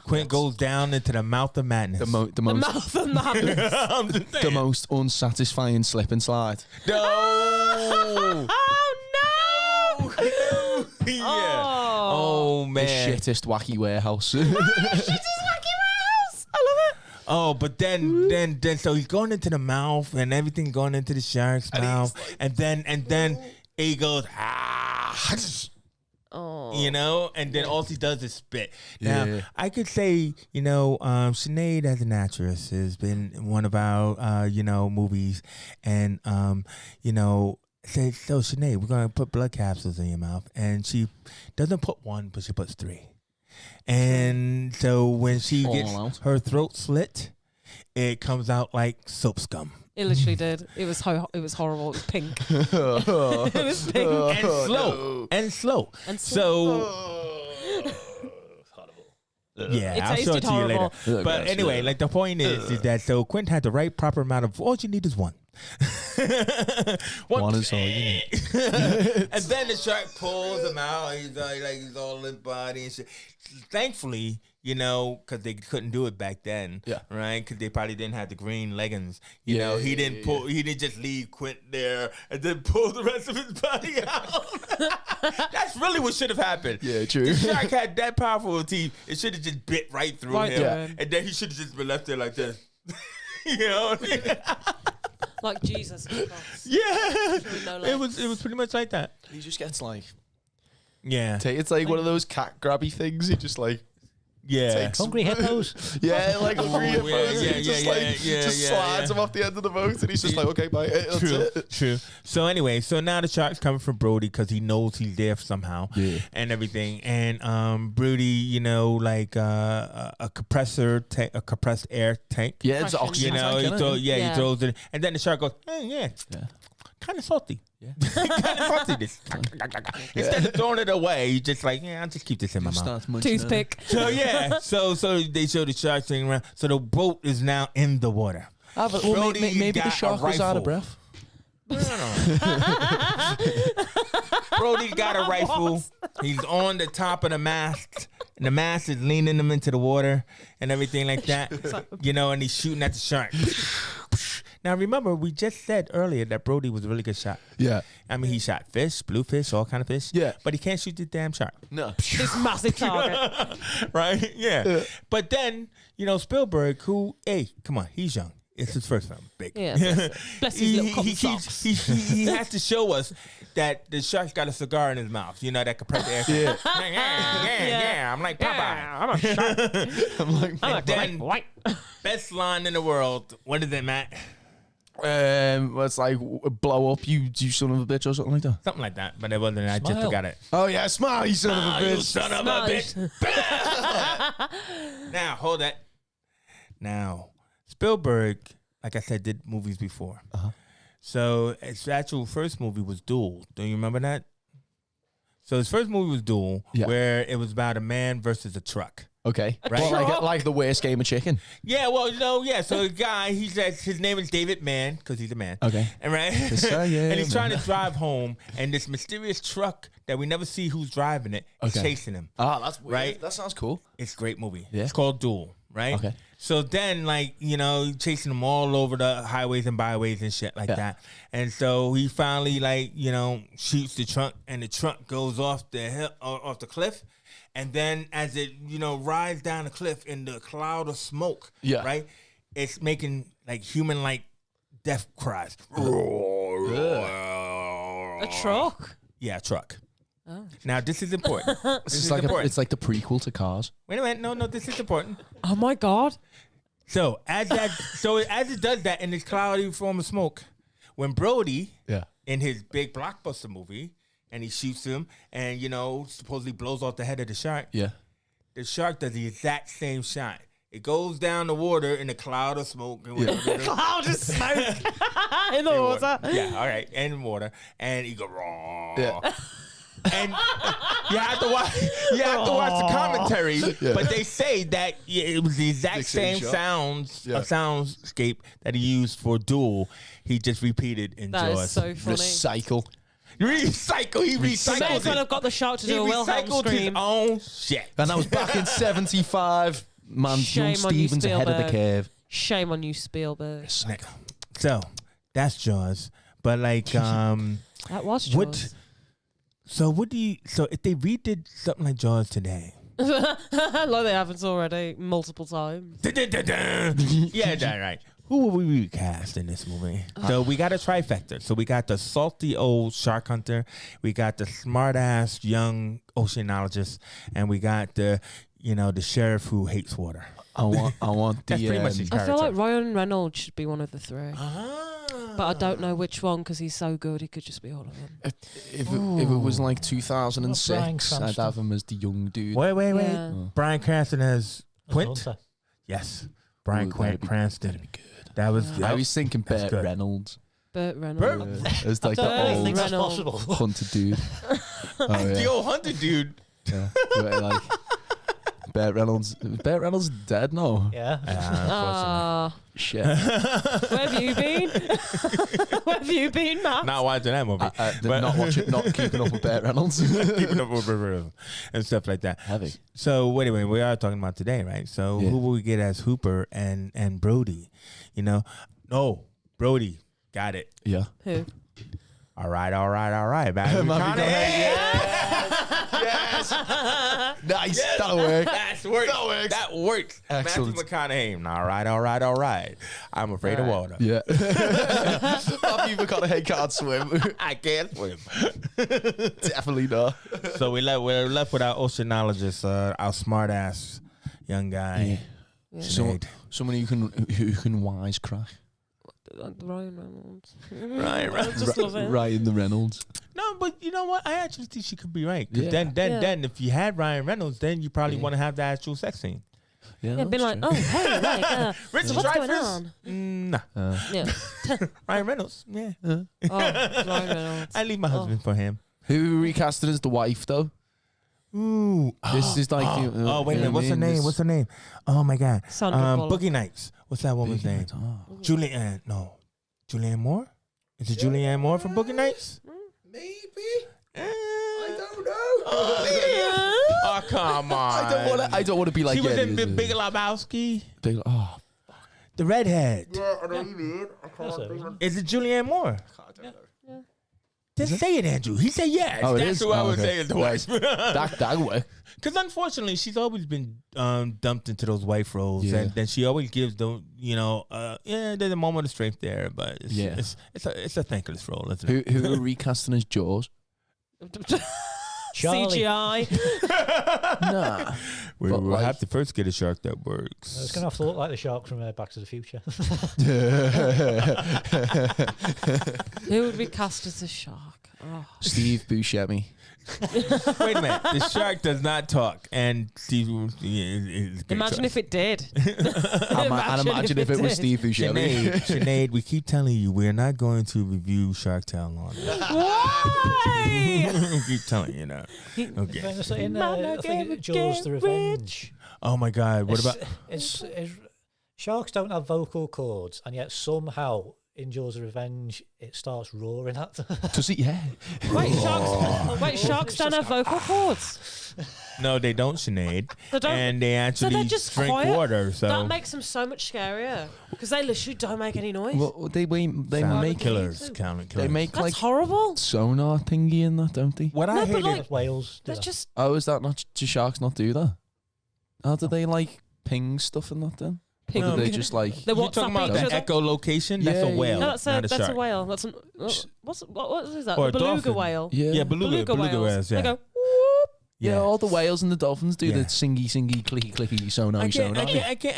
Quint goes down into the mouth of madness. The mouth of madness. The most unsatisfying slip and slide. No. Oh no. Yeah. Oh man. The shittest wacky warehouse. Shittest wacky warehouse. I love it. Oh, but then so he's going into the mouth and everything going into the shark's mouth, and then he goes and then all he does is spit. Now I could say Sinead as an actress has been in one of our movies, and said, so Sinead, we're gonna put blood capsules in your mouth, and she doesn't put one, but she puts 3. And so when she gets her throat slit, it comes out like soap scum. It literally did. It was horrible. It was pink. It was pink and slow. So yeah, I'll show it to you later. But anyway, the point is that so Quint had the right proper amount of. All you need is one. One is all you need. And then the shark pulls him out. He's all limp body and shit. Thankfully, because they couldn't do it back then, right? Because they probably didn't have the green leggings. He didn't pull. He didn't just leave Quint there and then pull the rest of his body out. That's really what should have happened. Yeah, true. The shark had that powerful teeth. It should have just bit right through him, and then he should have just been left there like this. Like Jesus. Yeah, it was pretty much like that. He just gets yeah, it's like one of those cat grabby things. He just Yeah. Hungry hippos. Yeah, like hungry hippos. yeah, He just slides him off the end of the boat, and he's just like, okay, bye. That's it. True. So anyway, so now the shark's coming for Brody because he knows he's there somehow, and everything. And Brody, you know, like a compressed air tank. Yeah, it's oxygen. You know, tank, he throws it, and then the shark goes, hey, kind of salty. Yeah. Kind of salty. This. Instead of throwing it away, you just like, I'll just keep this in my mouth. Toothpick. So so they show the shark thing around. So the boat is now in the water. Maybe the shark was out of breath. Brody's got a rifle. He's on the top of the mast. And the mast is leaning him into the water and everything like that. You know, and he's shooting at the shark. Now, remember, we just said earlier that Brody was a really good shot. Yeah. I mean, he shot fish, bluefish, all kind of fish. Yeah. But he can't shoot the damn shark. No. This massive target. Right? Yeah. But then, you know, Spielberg, who, hey, come on, he's young. It's his first film. Big. Yeah. Bless his little cotton socks. He has to show us that the shark's got a cigar in his mouth. You know, that compressed air. Yeah. I'm like, Popeye. I'm a shark. I'm like, best line in the world. What is it, Matt? It's like blow up, you son of a bitch, or something like that. Something like that, but it wasn't. I just forgot it. Oh yeah, smile, you son of a bitch. You son of a bitch. Now hold that. Now Spielberg, like I said, did movies before. So his actual first movie was Duel. Do you remember that? So his first movie was Duel, where it was about a man versus a truck. Okay. Right? Well, like the worst game of chicken. Yeah, well, you know, so the guy, he says his name is David Mann, because he's a man. Okay. And right? And he's trying to drive home, and this mysterious truck that we never see who's driving it is chasing him. Oh, that's weird. Right? That sounds cool. It's a great movie. Yeah. It's called Duel, right? Okay. So then, like, you know, chasing him all over the highways and byways and shit like that. And so he finally, like, you know, shoots the truck, and the truck goes off the hill, off the cliff. And then as it, you know, rides down the cliff in the cloud of smoke, right? It's making, like, human-like death cries. A truck? Yeah, a truck. Oh. Now, this is important. It's like the prequel to Cars. Wait a minute. No, this is important. Oh, my God. So, as it does that in this cloudy form of smoke, when Brody, in his big blockbuster movie, and he shoots him, and, you know, supposedly blows off the head of the shark. Yeah. The shark does the exact same shot. It goes down the water in a cloud of smoke. Cloud of smoke in the water. Yeah, all right, and in water. And he goes, raw. Yeah. And you have to watch the commentary, but they say that it was the exact same soundscape that he used for Duel. He just repeated in Jaws. That is so funny. Recycle. He recycled it. I've got the shark to do a Wilhelm scream. His own shit. And that was back in 75. Man, young Steven's ahead of the curve. Shame on you, Spielberg. So, that's Jaws. But, like, that was Jaws. So if they redid something like Jaws today. Like they haven't already multiple times. Yeah, right. Who will we recast in this movie? So we got a trifecta. So we got the salty old shark hunter, we got the smart ass young oceanologist, and we got the sheriff who hates water. I want That's pretty much his character. I feel like Ryan Reynolds should be one of the three. But I don't know which one because he's so good. He could just be all of them. If it was like 2006, I'd have him as the young dude. Wait. Yeah. Bryan Cranston as Quint. Yes, Bryan Cranston. That'd be good. That was. I was thinking Burt Reynolds. Burt Reynolds. It was like the old possible. hunter dude. The old hunter dude. Yeah. Like Burt Reynolds. Burt Reynolds dead now. Yeah. Shit. Where have you been? Where have you been, Matt? Not watching that movie. Not keeping up with Burt Reynolds. Keeping up with Burt Reynolds and stuff like that. Heavy. So anyway, we are talking about today, right? So who will we get as Hooper and Brody? You know, no, Brody got it. Yeah. Who? All right. Matthew Yes. Nice. Yes. That'll work. That works. Excellent. Matthew McConaughey. All right. I'm afraid of water. Yeah. Matthew McConaughey can't swim. I can't swim. Definitely not. So we're left with our oceanologist, our smart ass, young guy. Yeah. Someone who can wisecrack. Ryan Reynolds. Right. Just love it. Ryan the Reynolds. No, but you know what? I actually think she could be right. 'Cause Yeah. then, if you had Ryan Reynolds, then you probably want to have the actual sex scene. Yeah, been like, oh, hey, like, Richard what's Dreyfuss? going on? Nah. Yeah. Ryan Reynolds. Yeah. Oh, Ryan Reynolds. I leave my husband for him. Who recasted as the wife though? Ooh. This is like. Wait a minute. What's her name? What's her name? Oh my God. Sandra Bullock. Boogie Nights. What's that woman's name? Julianne. No. Julianne Moore? Is it Julianne Moore from Boogie Nights? Maybe. I don't know. Oh, come on. I don't want to be like. She was in Big Lebowski. Oh, The redhead. yeah, I know you mean. Is it Julianne Moore? Yeah. Just say it, Andrew. He said yes. Oh, it That's is? who I Oh, would okay. say is the wife. That work. Because unfortunately, she's always been dumped into those wife roles, Yeah. and then she always gives them, there's a moment of strength there, but it's a thankless role, isn't it? Who are recasting as Jaws? Charlie. CGI. Nah. We'll have to first get a shark that works. It's going to have to look like the shark from Back to the Future. Who would be cast as a shark? Oh. Steve Buscemi. Wait a minute. The shark does not talk, and Steve is a great Imagine choice. if it did. Imagine if it was Steve Buscemi. Sinead, we keep telling you we're not going to review Shark Tale on it. Why? We keep telling you that. Okay. I think Jaws the Revenge. Oh my God! What about? It's sharks don't have vocal cords, and yet somehow in Jaws the Revenge it starts roaring at them. Does it? Yeah. Sharks don't have vocal cords. No, they don't, Sinead. They don't. And they So actually they're just drink quiet. water. So That makes them so much scarier because they literally don't make any noise. Well, they Sound make killers. Counting killers. They make That's like horrible. sonar thingy and that, don't they? What No, I but hated. like- Whales. do That's that. just Oh, is that not? Do sharks not do that? How do they like ping stuff and that then? ping. Or do they just like? The You're talking WhatsApp about each the other. echolocation? That's Yeah, a whale, No, that's not a a shark. whale. That's what is that? Or The a beluga dolphin. whale. Yeah, beluga whales. Yeah. They go. Yeah, all the whales and the dolphins do Yeah. the singy, clicky, clicky, sonar. I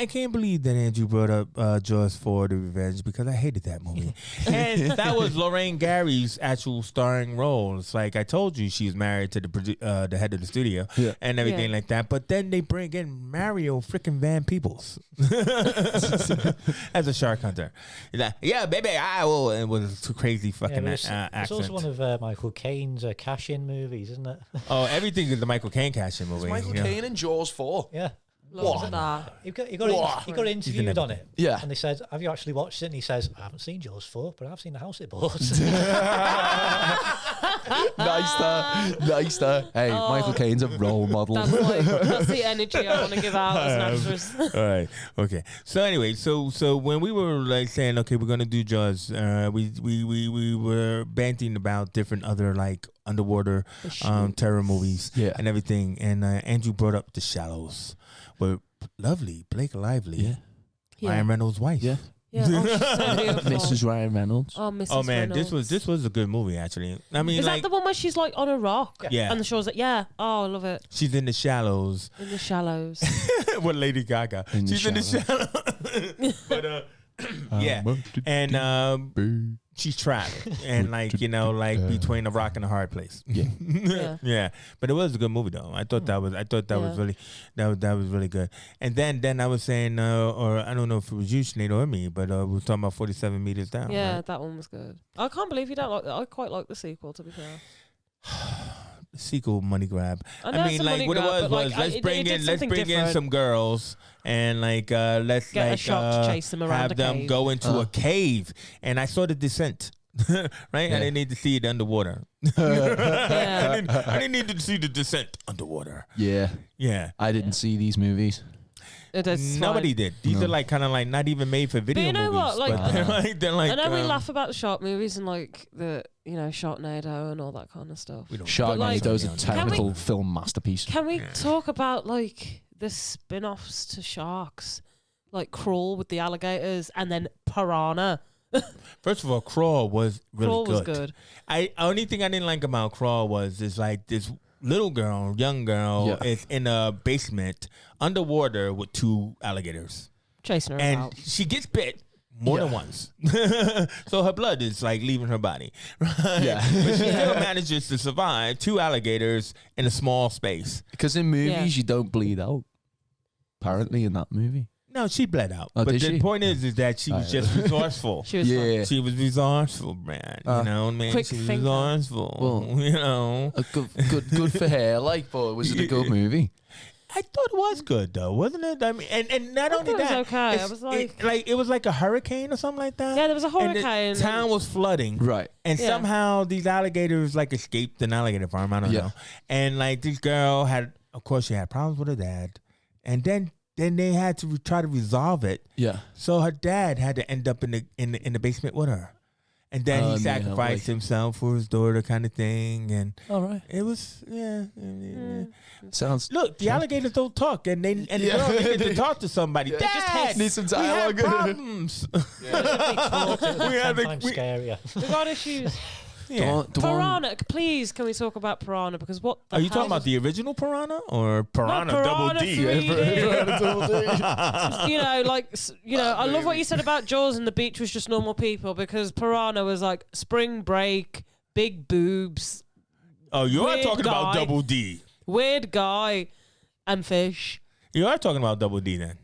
can't believe that Andrew brought up Jaws 4: The Revenge because I hated that movie. And that was Lorraine Gary's actual starring role. It's like I told you, she's married to the head of the studio and everything like that. But then they bring in Mario freaking Van Peebles as a shark hunter. He's like, yeah, baby, I will. And it was a crazy fucking it's accent. also one of Michael Caine's cash-in movies, isn't it? Oh, everything is the Michael Caine cash-in movie. in Jaws 4. Yeah. Look at that. He got interviewed on it. Yeah. And they said, have you actually watched it? And he says, I haven't seen Jaws 4, but I've seen the house it bought. Nice there. Hey, Michael Caine's a role model. That's the energy I want to give out as an actress. All right. Okay. So anyway, so when we were like saying, okay, we're gonna do Jaws, we were banting about different other like underwater terror movies and everything, and Andrew brought up The Shallows, with lovely Blake Lively, Ryan Reynolds' wife. Yeah. Yeah, oh, she's so beautiful. Mrs. Ryan Reynolds. Oh, Mrs. Oh man, Reynolds. this was a good movie actually. I mean, Is like that the one where she's like on a rock? Yeah. And the shore's like, yeah. Oh, I love it. she's in The Shallows In the shallows. with Lady Gaga. She's in The Shallows. But yeah, and she's trapped and like between a rock and a hard place. Yeah. Yeah, but it was a good movie though. I thought that was really that was really good. And then I was saying, or I don't know if it was you, Sinead, or me, but we were talking about 47 Meters Down. Yeah, right? that one was good. I can't believe you don't like that. I quite like the sequel, to be fair. Sequel money grab. I know I it's mean, a like money what grab, it was but, like, let's it bring did in something different. some girls and like let's Get a like shark to chase them around have a them cave. go into a cave. And I saw The Descent. Right? I didn't need to see it underwater. I didn't need to see The Descent underwater. Yeah. Yeah. I didn't see these movies. Nobody did. These are like kind of like not even made for video But you know movies. what? Like, but they're like I know we laugh about the shark movies and like the Sharknado and all that kind of stuff. Sharknado's a technical film masterpiece. Can we talk about like the spin-offs to Sharks, like Crawl with the alligators and then Piranha? First of all, Crawl was really Crawl was good. good. Only thing I didn't like about Crawl was like this little girl, young girl, is in a basement underwater with 2 alligators. Chasing her and out. she gets bit more than once. So her blood is like leaving her body. Right? Yeah. But she still manages to survive 2 alligators in a small space. Because in movies, you don't bleed out. Apparently, in that movie. No, she bled out. Oh, but the point is that she was just resourceful. She was She was resourceful, man. You know, man. Quick she was thinker. resourceful. Well, you know. Good for her. Like, but was it a good movie? I thought it was good though, wasn't it? I mean, and not only it was that, okay. I was like, it was like a hurricane or something like that. Yeah, there was a And hurricane. the town was flooding, Right? And somehow these alligators like escaped an alligator farm. I don't know. And like this girl had, of course, she had problems with her dad, and then they had to try to resolve it. Yeah. So her dad had to end up in the basement with her. And then he sacrificed himself for his daughter, kind of thing. And it was Sounds. Look, the alligators don't talk, and the girl needed to talk to somebody. Yeah. Dad, Need some we have dialogue. problems. We had scarier. We got issues. Yeah. Piranha, please, can we talk about Piranha? Because what the Are you hell talking about the original Piranha or Piranha Not Double D? 3D. I love what you said about Jaws and the beach was just normal people, because Piranha was like spring break, big boobs. Oh, you are Weird talking about guy. Double D. Weird guy and fish. You are talking about Double D then.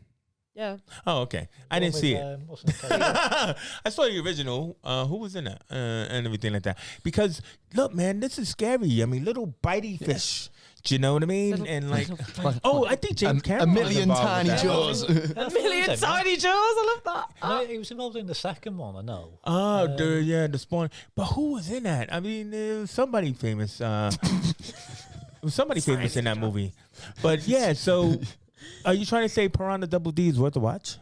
Yeah. Oh, okay. I didn't see it. What's the character? I saw the original. Who was in that and everything like that? Because look, man, this is scary. I mean, little bitey fish. Do you know what I mean? And like, I think James Cameron. A million was involved tiny with that. jaws. A million tiny jaws. I love that. No, he was involved in the second one. I know. Oh, the spawn. But who was in that? I mean, it was somebody famous. It was somebody famous in that movie. But yeah, so are you trying to say Piranha Double D is worth a watch?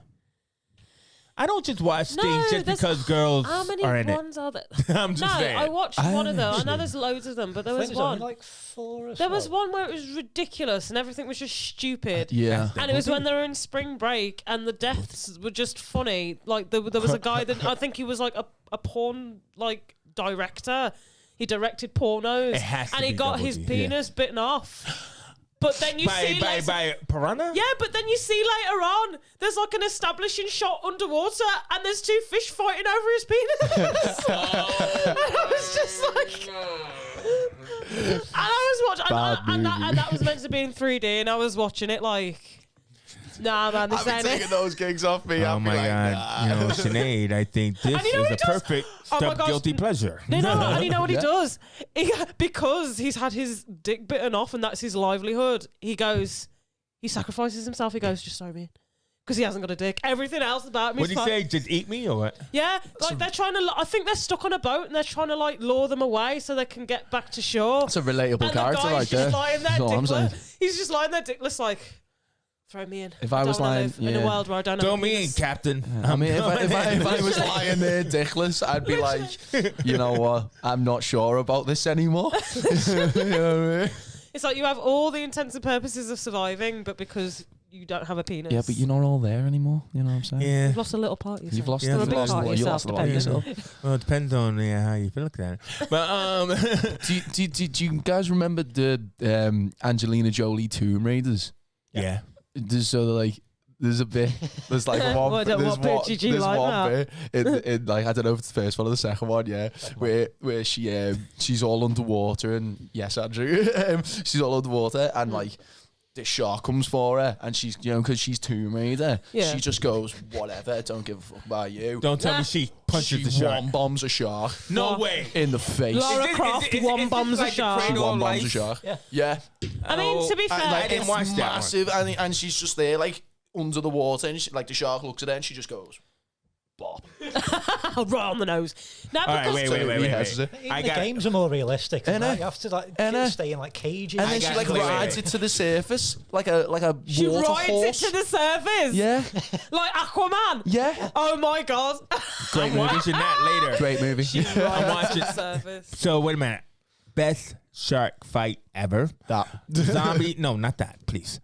I don't just watch things just because girls how many are in ones are there? I'm just saying. I watched one of them. I know there's loads of them, but there was There's only one. like 4 or so. There was one where it was ridiculous and everything was just stupid. Yeah. And it was when they were in spring break and the deaths were just funny. Like there was a guy that I think he was like a porn like director. He directed pornos It has to and he be got Double his D. penis bitten off. But then you see by Piranha? yeah, but then you see later on, there's like an establishing shot underwater, and there's 2 fish fighting over his penis. And I was just like, and I was watching, and that was meant to be in 3D, and I was watching it like, nah, man, this ain't it. those gigs off me. Oh my God. You know, Sinead, I think this you know is what a he does? perfect Oh my step gosh. guilty pleasure. No, and you know what he Yeah. does? Because he's had his dick bitten off, and that's his livelihood. He sacrifices himself. He goes, just throw me in. Because he hasn't got a dick. Everything else about me What is did he fine. say? Just eat me or what? Yeah, like they're trying to. I think they're stuck on a boat and they're trying to like lure them away so they can get back to shore. That's a relatable and character the right guy's there. just lying there That's all I'm saying. dickless. He's just lying there dickless, like throw me in. If I was don't wanna lying- live in a yeah. world where I don't Throw have a me in, penis. Captain. I mean, if I was lying there dickless, I'd be like, you know what? I'm not sure about this anymore. You know what I mean? It's like you have all the intents and purposes of surviving, but because you don't have a penis. Yeah, but you're not all there anymore. You know what I'm saying? Yeah. You've lost a little part of yourself. You've lost, Yeah, Or a big lost part of you yourself, lost a lot of depending. yourself. Well, it depends on how you feel like that. But Do you guys remember the Angelina Jolie Tomb Raiders? yeah. There's a bit. There's like one. What there's bit one, did you there's like one that? bit in like I don't know if it's the first one or the second one. Yeah, where she's all underwater and yes, Andrew, she's all underwater and like this shark comes for her and she's because she's Tomb Raider. Yeah. She just goes whatever. Don't give a fuck about you. Don't tell me she punches the shark. One bombs a shark No way. in the face. Lara Is this- Croft is one this bombs like a the shark. Cradle One of bombs a Life? shark. Yeah. Yeah. I mean, to be fair, And, like, I didn't it's watch that one. massive, and she's just there, like under the water, and like the shark looks at her, and she just goes, "Bop." right on the nose. Now, All right, because wait. Even I the got it. games are more realistic. than Ain't that. it? You have to like Ain't it? stay in like cages. And then I she got like it. Wait, rides wait. it to the surface, like a she water rides horse. it to the surface. Yeah, Like Aquaman. yeah. Oh my god. Great movie. Vision that later. Great movie. I'm watching. Surface. So wait a minute. Best shark fight ever. That. Zombie. No, not that. Please.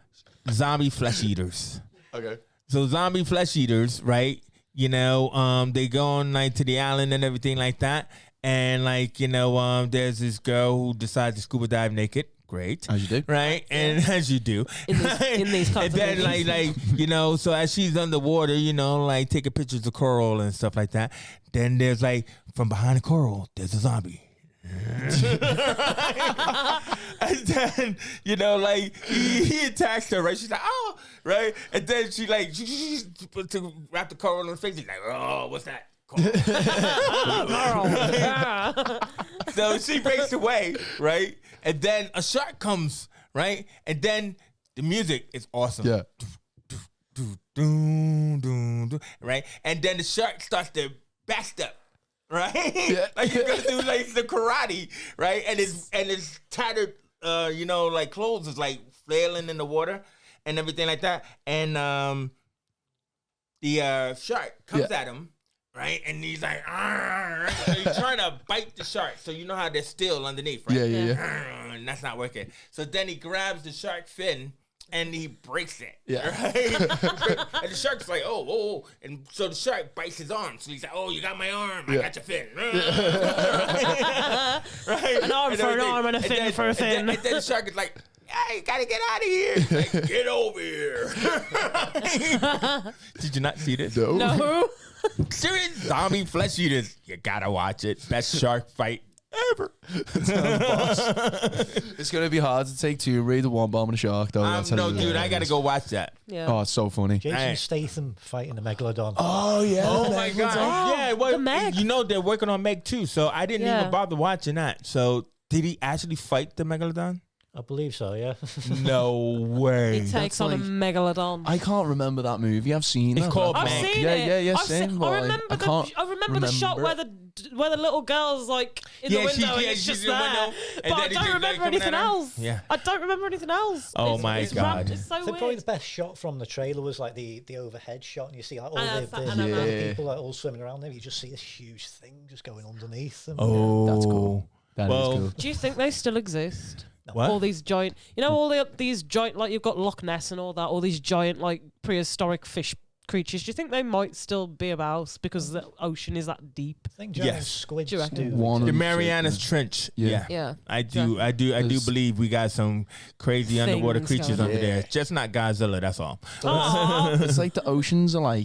Zombie flesh eaters. Okay. So zombie flesh eaters, right? You know, they go on like to the island and everything like that. And like, there's this girl who decides to scuba dive naked Great. As you do. Right? And as you do. In these kinds and of then, movies. so as she's underwater, taking pictures of coral and stuff like that, then there's, from behind the coral, there's a zombie. And then, he attacks her, right? She's like, oh, right? And then she to wrap the coral in her face. He's like, oh, what's that? So she breaks away, right? And then a shark comes, right? And then the music is awesome. Yeah. Right? And then the shark starts to backstep. Right? Yeah. Like you're gonna do the karate, right? And his tattered clothes is flailing in the water and everything like that. And the shark comes at him. Right, and he's like, so he's trying to bite the shark. So you know how they're still underneath, right? Yeah. And that's not working. So then he grabs the shark fin and he breaks it. Yeah. Right? And the shark's like, oh. And so the shark bites his arm. So he's like, oh, you got my arm. I got your fin. Right? An arm for an arm and a fin for a fin. And then the shark is like, hey, you gotta get out of here. He's like, get over here. Did you not see this? No. Serious zombie flesh eaters. You gotta watch it. Best shark fight ever. It's gonna be hard to take two, read the one bomb and a shark, though. No, dude, I gotta go watch that. Yeah. Oh, it's so funny. Jason Statham fighting the megalodon. Oh yeah. Oh my god. Yeah, well, the Meg. They're working on Meg too, so I didn't even bother watching that. So did he actually fight the megalodon? I believe so, yeah. No way. He takes on a megalodon. I can't remember that movie. I've seen it. It's called I've Meg. seen it. Yeah, I've same. seen, But I remember the shot where the little girl's in the window and it's just there. But I don't remember anything else. Yeah. I don't remember anything else. Oh my God. It's so I think weird. probably the best shot from the trailer was the overhead shot, and you see all the people all swimming around there. You just see this huge thing just going underneath them. Oh, that's cool. That is cool. Do you think they still exist? What? All these giant, these giant, you've got Loch Ness and all that, all these giant, prehistoric fish creatures. Do you think they might still be about because the ocean is that deep? I think giant squids Do you reckon? do. The Marianas Trench. Yeah. I do believe we got some crazy underwater creatures under there. Just not Godzilla, that's all. It's like the oceans are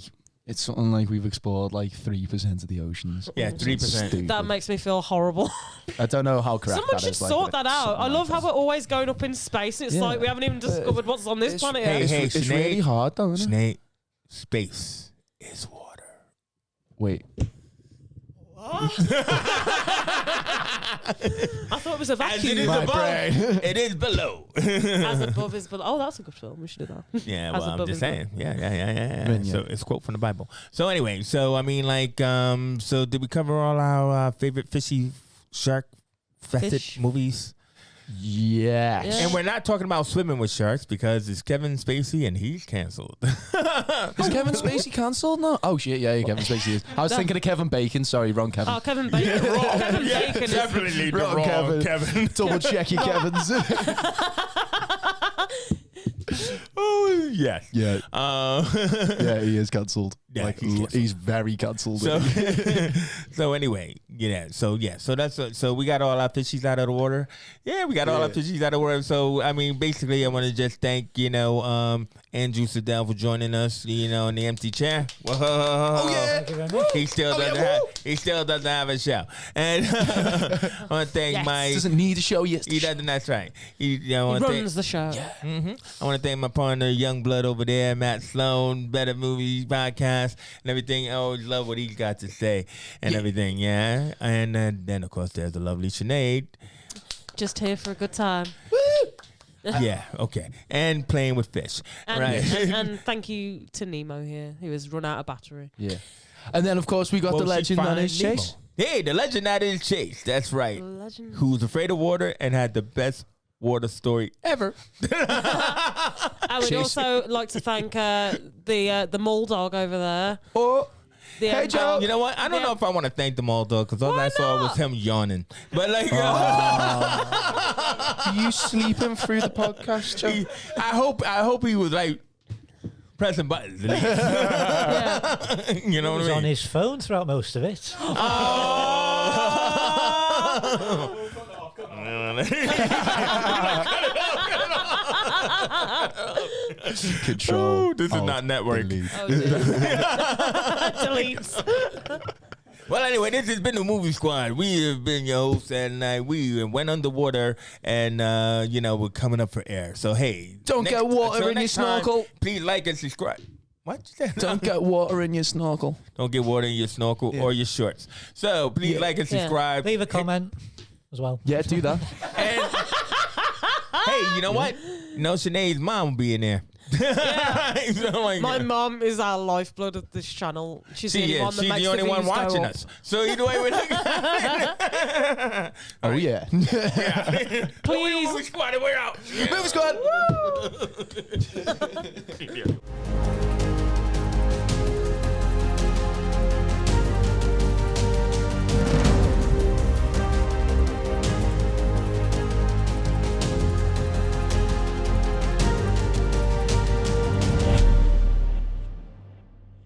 it's something like we've explored 3% of the oceans. Yeah, 3%. That makes me feel horrible. I don't know how correct Someone that should is. sort that out. I love how we're always going up in space. It's like we haven't even discovered what's on this planet yet. Hey, it's really hard though, isn't it? Sinead, space is water. Wait. I thought it was a vacuum. As it is above, it is below. As above is below. Oh, that's a good film. We should do that. Yeah, As well, I'm above just is saying. below. Yeah. So it's a quote from the Bible. So anyway, so did we cover all our favorite fishy shark facet movies? Yes. Yeah. And we're not talking about swimming with sharks because it's Kevin Spacey and he's canceled. Is Kevin Spacey cancelled? No. Oh shit, yeah, Kevin Spacey is. I was thinking of Kevin Bacon. Sorry, wrong Kevin. Oh, Kevin Bacon. Kevin Bacon is Definitely the Wrong wrong Kevin. Double check your Kevins. Oh yes. Yeah. Yeah, he is cancelled. Yeah, he's very cancelled. So anyway, so that's so we got all our fishies out of the water. Yeah, we got all our fishies out of the water. So I mean, basically, I want to just thank Andrew Siddell for joining us. In the empty chair. Whoa. Oh yeah. Thank you very much. He still doesn't have a show. And I want to thank my. Doesn't need a show yet. He doesn't. That's right. He runs the show. I want to thank my partner, Young Blood over there, Matt Sloan, Better Movies Podcast, and everything. I always love what he's got to say and everything. Yeah, and then of course there's the lovely Sinead. Just here for a good time. Yeah, okay, and playing with fish, And, right? and thank you to Nemo here, who has run out of battery. Yeah. And then of course we got the legend that is Chase. Hey, the legend that is Chase. That's right. Legend. Who's afraid of water and had the best water story ever. I would also like to thank the mole dog over there. Oh, Hey Joe. You know what? I don't know if I want to thank them all though, because all I saw was him yawning. But Are you sleeping through the podcast, Joe? I hope he was pressing buttons. Yeah. You know what I He was mean? on his phone throughout most of it. Control. This is not network. Delete. Well, anyway, this has been the Movie Squad. We have been your hosts, and we went underwater, and we're coming up for air. So hey, don't get water in your snorkel. Please like and subscribe. What you said? Don't get water in your snorkel. Don't get water in your snorkel or your shorts. So please like and subscribe. Leave a comment as well. Yeah, do that. And hey, you know what? No, Sinead's mom will be in there. My mom is our lifeblood of this channel. She's the only one that makes the only one watching up. us. So either way, we're oh yeah. Please. Movie Squad, we're out. Movie Squad.